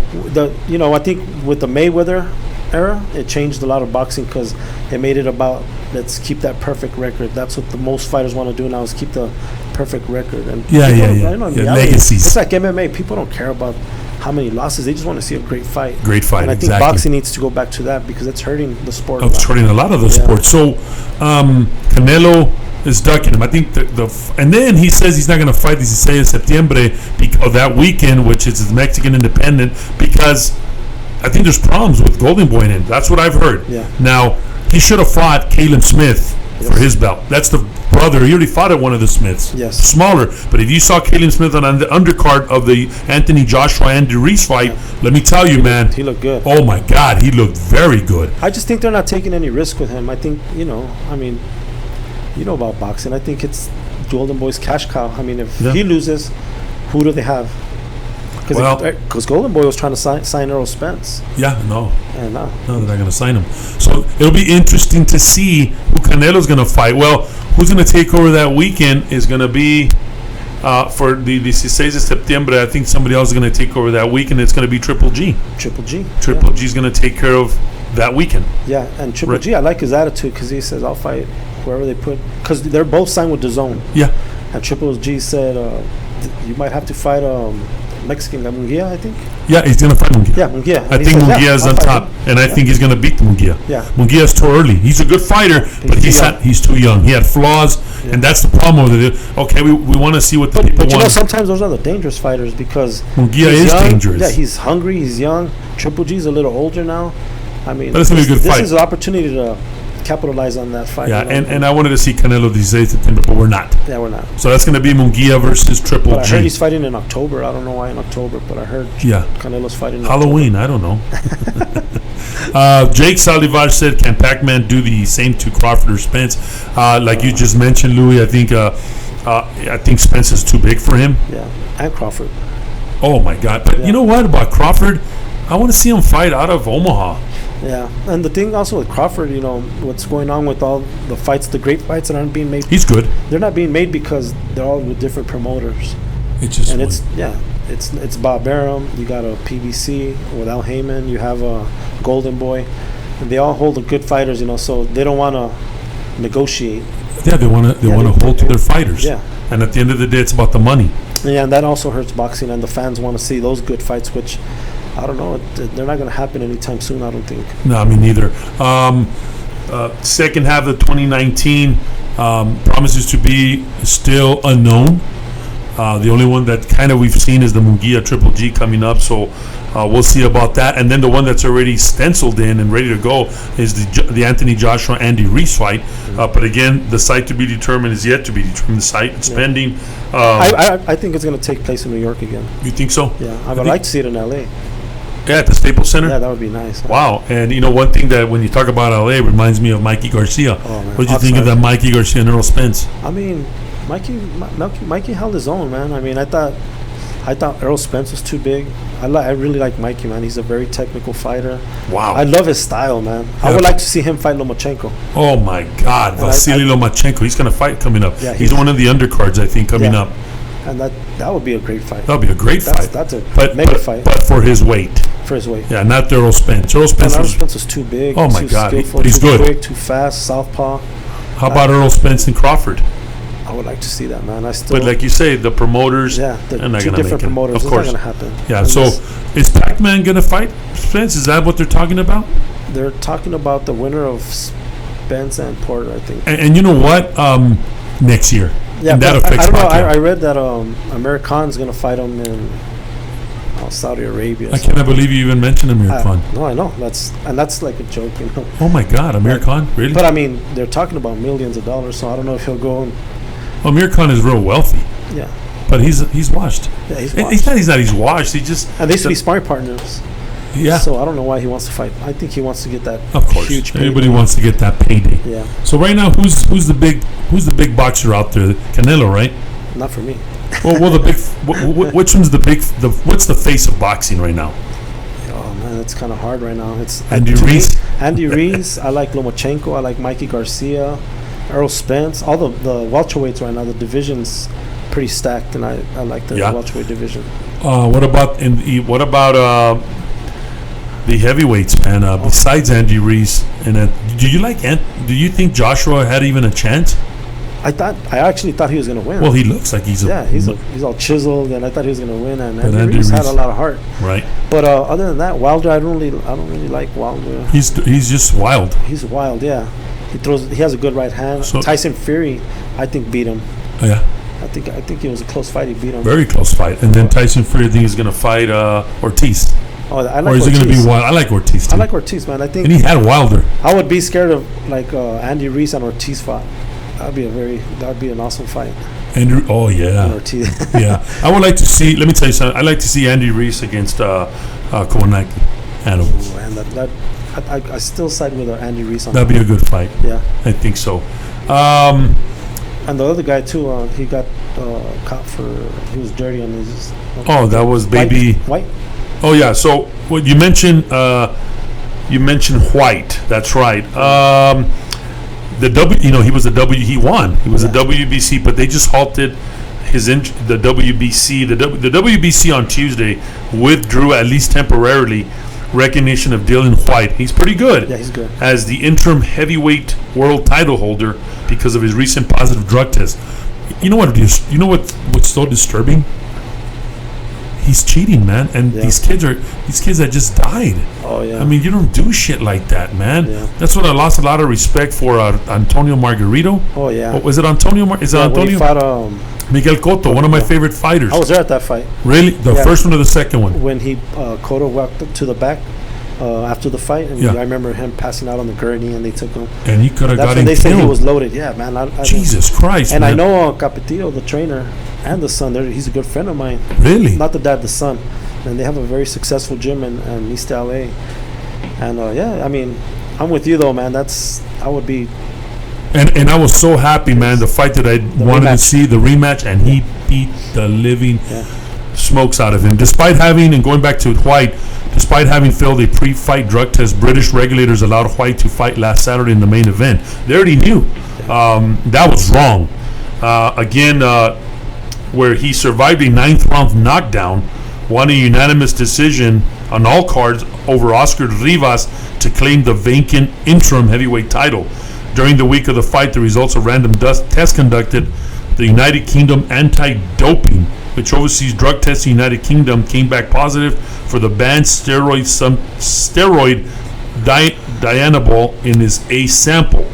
I think with the Mayweather era, it changed a lot of boxing because it made it about let's keep that perfect record. That's what the most fighters want to do now is keep the perfect record. And legacies. It's like MMA. People don't care about how many losses. They just want to see a great fight. Great fight. And I think boxing needs to go back to that because it's hurting the sport. It's hurting a lot of the sports. So Canelo is ducking him. I think and then he says he's not going to fight this 16 de septiembre of that weekend, which is the Mexican Independent, because I think there's problems with Golden Boy in him. That's what I've heard. Yeah. Now, he should have fought Calen Smith for his belt. That's the brother. He already fought at one of the Smiths. Yes. Smaller. But if you saw Calen Smith on the undercard of the Anthony Joshua and Reese fight, let me tell you, man. He looked good. Oh, my God. He looked very good. I just think they're not taking any risk with him. I think, you know about boxing. I think it's Golden Boy's cash cow. I mean, if he loses, who do they have? Because Golden Boy was trying to sign Earl Spence. Yeah, no. And no, they're not going to sign him. So it'll be interesting to see who Canelo's going to fight. Well, who's going to take over that weekend is going to be for the 16 de septiembre. I think somebody else is going to take over that weekend. It's going to be Triple G. Triple G's going to take care of that weekend. Yeah, and Triple G, I like his attitude because he says, I'll fight whoever they put. Because they're both signed with DAZN. Yeah. And Triple G said, you might have to fight Mexican guy, Munguia, I think. Yeah, he's going to fight Munguia. Yeah, Munguia. I think Munguia is on top, and I think he's going to beat Munguia. Yeah. Munguia's too early. He's a good fighter, but he's too young. He had flaws, and that's the problem with it. Okay, we want to see what the people want. But sometimes those are the dangerous fighters because Munguia is dangerous. Yeah, he's hungry, he's young. Triple G's a little older now. I mean, but it's going to be a good fight. This is an opportunity to capitalize on that fight. Yeah, and I wanted to see Canelo 16 de septiembre, but we're not. Yeah, we're not. So that's going to be Munguia versus Triple G. I heard he's fighting in October. I don't know why in October, but I heard Canelo's fighting in Halloween, October. I don't know. Jake Salivar said, can Pac-Man do the same to Crawford or Spence? Like you just mentioned, Louie, I think Spence is too big for him. Yeah, and Crawford. Oh, my God. But you know what about Crawford? I want to see him fight out of Omaha. Yeah, and the thing also with Crawford, what's going on with all the fights, the great fights that aren't being made. He's good. They're not being made because they're all with different promoters. It's Bob Arum. You got a PBC with Al Heyman. You have a Golden Boy, and they all hold the good fighters. So they don't want to negotiate. Yeah, they want to hold to their fighters. Yeah, and at the end of the day, it's about the money. Yeah, and that also hurts boxing, and the fans want to see those good fights, which. I don't know. They're not going to happen anytime soon, I don't think. No, me neither. Second half of 2019 promises to be still unknown. The only one that kind of we've seen is the Munguia Triple G coming up, so we'll see about that. And then the one that's already stenciled in and ready to go is the Anthony Joshua Andy Reese fight. But again, the site to be determined is yet to be determined. The site, it's pending. I think it's going to take place in New York again. You think so? Yeah, I would like to see it in L.A. Yeah, at the Staples Center? Yeah, that would be nice. Wow. And you know, one thing that when you talk about LA reminds me of Mikey Garcia. Oh, man. What do you think of that Mikey Garcia and Earl Spence? I mean, Mikey held his own, man. I mean, I thought Earl Spence was too big. I really like Mikey, man. He's a very technical fighter. Wow. I love his style, man. I would like to see him fight Lomachenko. Oh my God, Vasily Lomachenko. He's going to fight coming up. Yeah, he's one of the undercards, I think, coming up. And that would be a great fight. That would be a great fight. That's a mega fight. But for his weight. For his weight. Yeah, not Earl Spence. Earl Spence was too big. Oh my too God, skillful, he's too good. Quick, too fast, southpaw. How about Earl Spence and Crawford? I would like to see that, man. But like you say, the promoters, the two different promoters. Of course, it's not gonna happen. Yeah. So, is Pac-Man gonna fight Spence? Is that what they're talking about? They're talking about the winner of Spence and Porter, I think. And you know what? Next year. Yeah, and that affects I don't know. Pacquiao. I read that Amir Khan's gonna fight him in Saudi Arabia. I cannot believe you even mentioned Amir Khan. No, I know. That's like a joke, you know. Oh my God, Amir Khan, really? But I mean, they're talking about millions of dollars, so I don't know if he'll go. Amir Khan is real wealthy. Yeah. But he's washed. Yeah, he's washed. He's washed. He just and they used to be sparring partners. Yeah. So I don't know why he wants to fight. I think he wants to get that huge payday. Everybody wants to get that payday. Yeah. So right now, who's the big boxer out there? Canelo, right? Not for me. Well, the big. Which one's the big? What's the face of boxing right now? Oh man, it's kind of hard right now. It's Andy Reese. Andy Reese. I like Lomachenko. I like Mikey Garcia, Earl Spence. All the welterweights right now. The division's pretty stacked, and I like the welterweight division. What about the heavyweights, man? Besides Andy Reese, and do you think Joshua had even a chance? I actually thought he was going to win. Well, he looks like he's all chiseled, and I thought he was going to win. And Andy Reese had a lot of heart. Right. But other than that, Wilder, I don't really like Wilder. He's just wild. He's wild, yeah. He has a good right hand. So Tyson Fury, I think, beat him. Oh, yeah. I think it was a close fight. He beat him. Very close fight. And then Tyson Fury, I think he's going to fight Ortiz. Oh, I like or is Ortiz. It going to be Wild? I like Ortiz too. I like Ortiz, man. I think. And he had Wilder. I would be scared of Andy Reese and Ortiz fight. That'd be an awesome fight. Andrew, oh yeah. Ortiz. Yeah, I would like to see. Let me tell you something. I'd like to see Andy Reese against Kownacki. And I still side with Andy Reese on that'd be a good fight. Yeah, I think so. And the other guy too, he got caught he was dirty on his. That was baby White. Oh yeah. So what you mentioned? You mentioned White. That's right. He was he won. He was a WBC, but they just halted the WBC. The WBC on Tuesday withdrew, at least temporarily, recognition of Dillian White. He's pretty good. Yeah, he's good. As the interim heavyweight world title holder because of his recent positive drug test. You know what's so disturbing? He's cheating, man, and these kids that just died. Oh yeah. I mean, you don't do shit like that, man. Yeah. That's what I lost a lot of respect for Antonio Margarito. Oh yeah. Was it Antonio? Is it Antonio? When he fought, Miguel Cotto, one of my favorite fighters. I was there at that fight. Really? The first one or the second one? When Cotto walked up to the back after the fight, and I remember him passing out on the gurney, and they took him. And he could have got him. That's when they said he was loaded. Yeah, man. Jesus Christ. And man. I know Capetillo, the trainer, and the son. He's a good friend of mine. Really? Not the dad, the son. And they have a very successful gym in East LA. And I mean, I'm with you though, man. I would be. And I was so happy, man. The fight that I wanted to see, the rematch, and he beat the living smokes out of him. Despite having failed a pre-fight drug test, British regulators allowed White to fight last Saturday in the main event. They already knew that was wrong. Where he survived a 9th round knockdown, won a unanimous decision on all cards over Oscar Rivas to claim the vacant interim heavyweight title. During the week of the fight, the results of random tests conducted, the United Kingdom anti-doping, which oversees drug tests in the United Kingdom, came back positive for the banned steroid Dianabol in his A sample.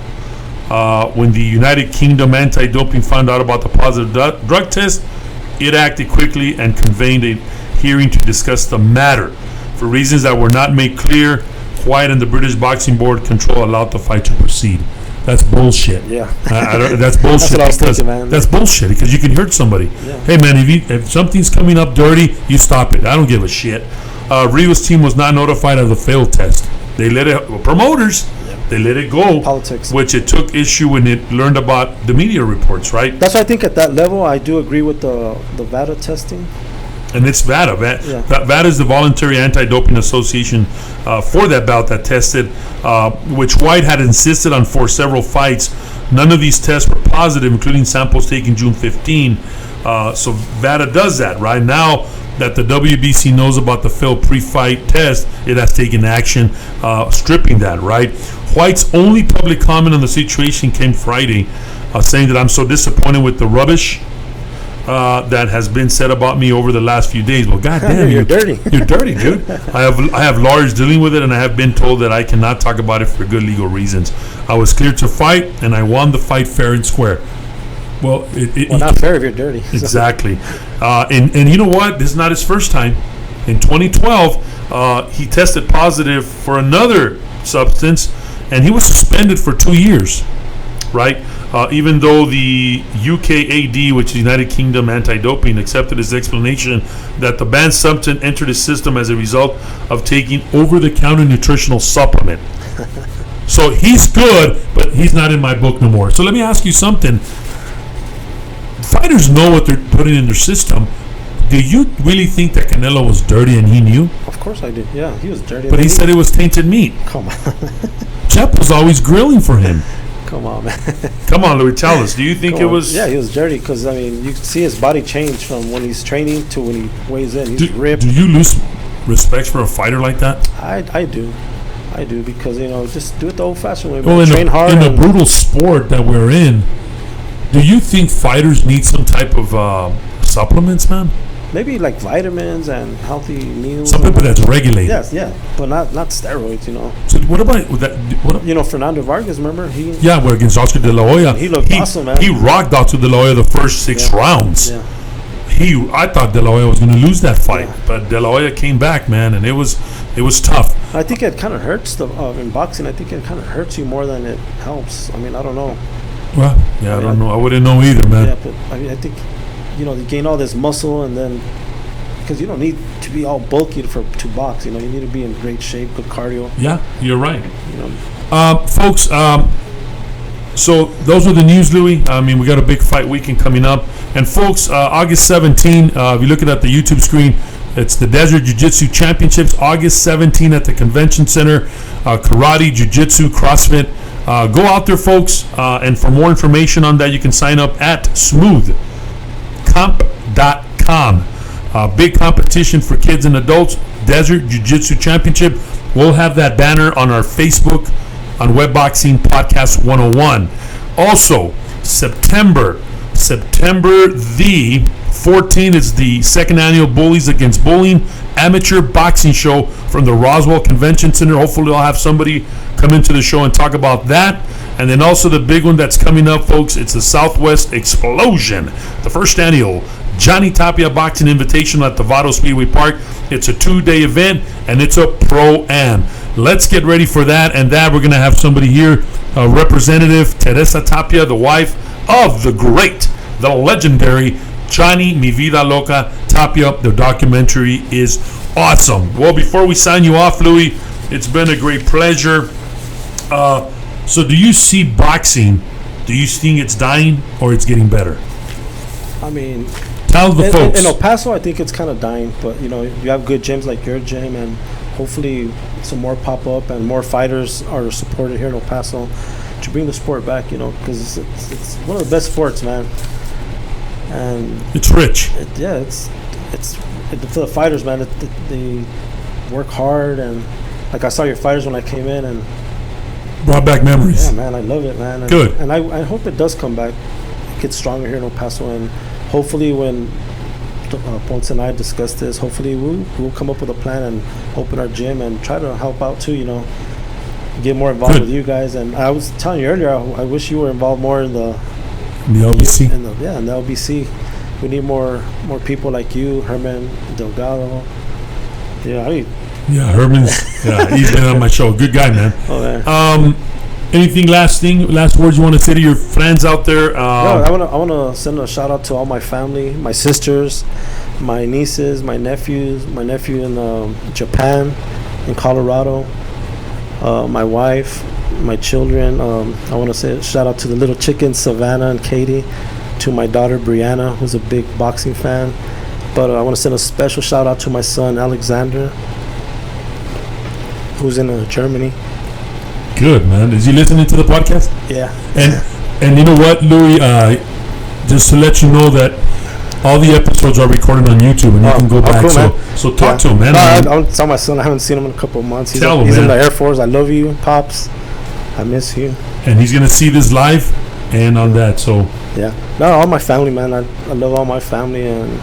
When the United Kingdom anti-doping found out about the positive drug test, it acted quickly and convened a hearing to discuss the matter. For reasons that were not made clear, White and the British Boxing Board control allowed the fight to proceed. That's bullshit. Yeah. That's bullshit. That's what I was because thinking, man. That's bullshit because you can hurt somebody. Yeah. Hey, man, if something's coming up dirty, you stop it. I don't give a shit. Rio's team was not notified of the failed test. They let it, promoters, they let it go. Politics. Which it took issue when it learned about the media reports, right? That's why I think at that level, I do agree with the VADA testing. And it's VADA. VADA is the Voluntary Anti-Doping Association for that bout that tested, which White had insisted on for several fights. None of these tests were positive, including samples taken June 15. So VADA does that. Right now that the WBC knows about the failed pre-fight test, it has taken action, stripping that, right? White's only public comment on the situation came Friday, saying that I'm so disappointed with the rubbish that has been said about me over the last few days. Well, goddamn, You're dirty. You're dirty, dude. I have lawyers dealing with it, and I have been told that I cannot talk about it for good legal reasons. I was cleared to fight, and I won the fight fair and square. Well, not fair if you're dirty. Exactly. And you know what? This is not his first time. In 2012, he tested positive for another substance, and he was suspended for 2 years, right? Even though the UKAD, which is United Kingdom Anti-Doping, accepted his explanation that the banned substance entered his system as a result of taking over-the-counter nutritional supplement. So he's good, but he's not in my book no more. So let me ask you something. Fighters know what they're putting in their system. Do you really think that Canelo was dirty and he knew? Of course I do. Yeah, he was dirty. But he said it was tainted meat. Come on. Jeff was always grilling for him. Come on, man. Come on, Louie, tell us. Do you think it was... Yeah, he was dirty because, I mean, you can see his body change from when he's training to when he weighs in. He's ripped. Do you lose respect for a fighter like that? I do. I do because, just do it the old-fashioned way. Well, train hard. In the brutal sport that we're in, do you think fighters need some type of supplements, man? Maybe like vitamins and healthy meals. Something that's regulated. Yes, yeah, but not steroids, So what about that? Fernando Vargas, remember? Well, against Oscar De La Hoya. He looked awesome, man. He rocked Oscar De La Hoya the first 6 rounds. Yeah. I thought De La Hoya was going to lose that fight, Yeah. but De La Hoya came back, man, and it was tough. I think it kind of hurts in boxing. I think it kind of hurts you more than it helps. I mean, I don't know. Well, yeah, I don't know. I wouldn't know either, man. Yeah, but I mean, I think you gain all this muscle, and then because you don't need to be all bulky to box. You need to be in great shape, good cardio. Yeah, you're right. Folks, so those are the news, Louie. I mean, we got a big fight weekend coming up. And folks, August 17, if you're looking at the YouTube screen, it's the Desert Jiu-Jitsu Championships, August 17 at the Convention Center, karate, jiu-jitsu, CrossFit. Go out there, folks, and for more information on that, you can sign up at smoothcomp.com. Big competition for kids and adults, Desert Jiu-Jitsu Championship. We'll have that banner on our Facebook on Webboxing Podcast 101. Also, September the 14th is the second annual Bullies Against Bullying amateur boxing show from the Roswell Convention Center. Hopefully I'll have somebody come into the show and talk about that. And then also the big one that's coming up, folks, it's the Southwest Explosion, the first annual Johnny Tapia Boxing Invitational at the Vado Speedway Park. It's a 2-day event, and it's a pro-am. Let's get ready for that, and we're going to have somebody here, Representative Teresa Tapia, the wife of the great, the legendary Johnny Mi Vida Loca Tapia. The documentary is awesome. Well, before we sign you off, Louie, it's been a great pleasure. So do you see boxing, do you think it's dying or it's getting better? I mean, tell the folks. In El Paso, I think it's kind of dying, but you have good gyms like your gym, and hopefully some more pop up and more fighters are supported here in El Paso to bring the sport back, because it's one of the best sports, man. And it's rich. It's for the fighters, man. They work hard, and like I saw your fighters when I came in and brought back memories. Yeah, man, I love it, man. Good. And I hope it does come back, get stronger here in El Paso, and hopefully when Ponce and I discuss this, hopefully we'll come up with a plan and open our gym and try to help out too, get more involved with you guys. And I was telling you earlier, I wish you were involved more in the LBC. In the LBC, We need more people like you, Herman Delgado. Yeah, Herman's. Yeah, he's been on my show. Good guy, man. Oh, man. Anything last words you want to say to your friends out there? I wanna send a shout out to all my family, my sisters, my nieces, my nephews, my nephew in Japan, in Colorado, my wife, my children. I want to say a shout out to the little chickens, Savannah and Katie, to my daughter Brianna, who's a big boxing fan. But I want to send a special shout out to my son Alexander, who's in Germany. Good, man. Is he listening to the podcast? Yeah. And you know what, Louie? Just to let you know that all the episodes are recorded on YouTube, and you can go back. Cool, so talk to him, man. I'll tell my son I haven't seen him in a couple of months. He's in the Air Force. I love you, Pops. I miss you. And he's gonna see this live and on that. So yeah. No, all my family, man. I love all my family and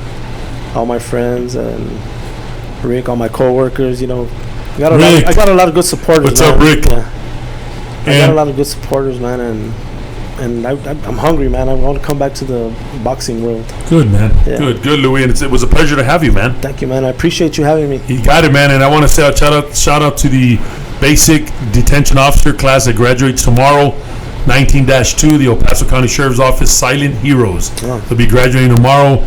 all my friends and Rick, all my coworkers. You know, I got a lot of good supporters. What's man. up, Rick? Yeah. I got a lot of good supporters, man, and I'm hungry, man. I want to come back to the boxing world. Good, man. Yeah. Good, Louie. And it was a pleasure to have you, man. Thank you, man. I appreciate you having me. You got it, man. And I want to say shout out to the basic detention officer class that graduates tomorrow, 19-2, the El Paso County Sheriff's Office Silent Heroes. Oh. They'll be graduating tomorrow.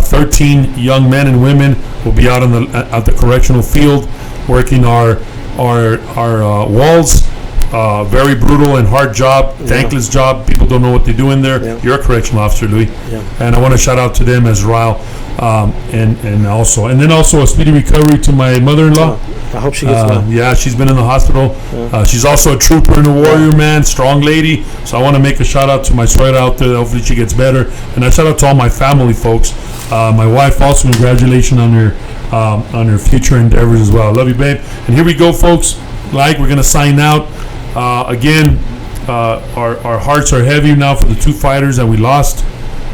13 young men and women will be out on the correctional field working our walls. Very brutal and hard job, thankless job. People don't know what they do in there. Yeah. You're a correctional officer, Louie. Yeah. And I want to shout out to them as well. And also a speedy recovery to my mother-in-law. I hope she gets well. Yeah, she's been in the hospital. Yeah. She's also a trooper and a warrior, man, strong lady. So I want to make a shout out to my suegra out there. Hopefully she gets better. And I shout out to all my family, folks. My wife also, congratulations on her future endeavors as well. I love you, babe. And here we go, folks. We're going to sign out. Again, our hearts are heavy now for the two fighters that we lost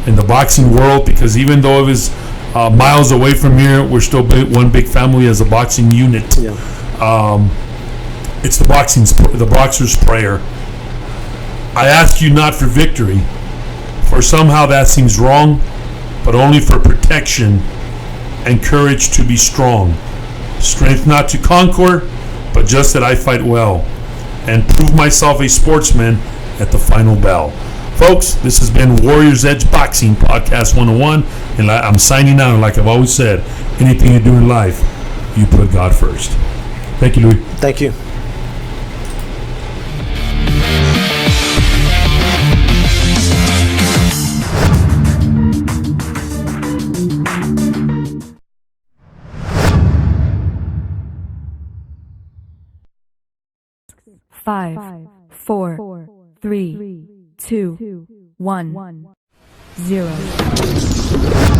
in the boxing world, because even though it was miles away from here, we're still one big family as a boxing unit. Yeah. It's the boxer's prayer. I ask you not for victory, for somehow that seems wrong, but only for protection and courage to be strong. Strength not to conquer, but just that I fight well and prove myself a sportsman at the final bell. Folks, this has been Warriors Edge Boxing Podcast 101, and I'm signing out. Like I've always said, anything you do in life, you put God first. Thank you, Louie. Thank you. Five, four, three, two, one, 0.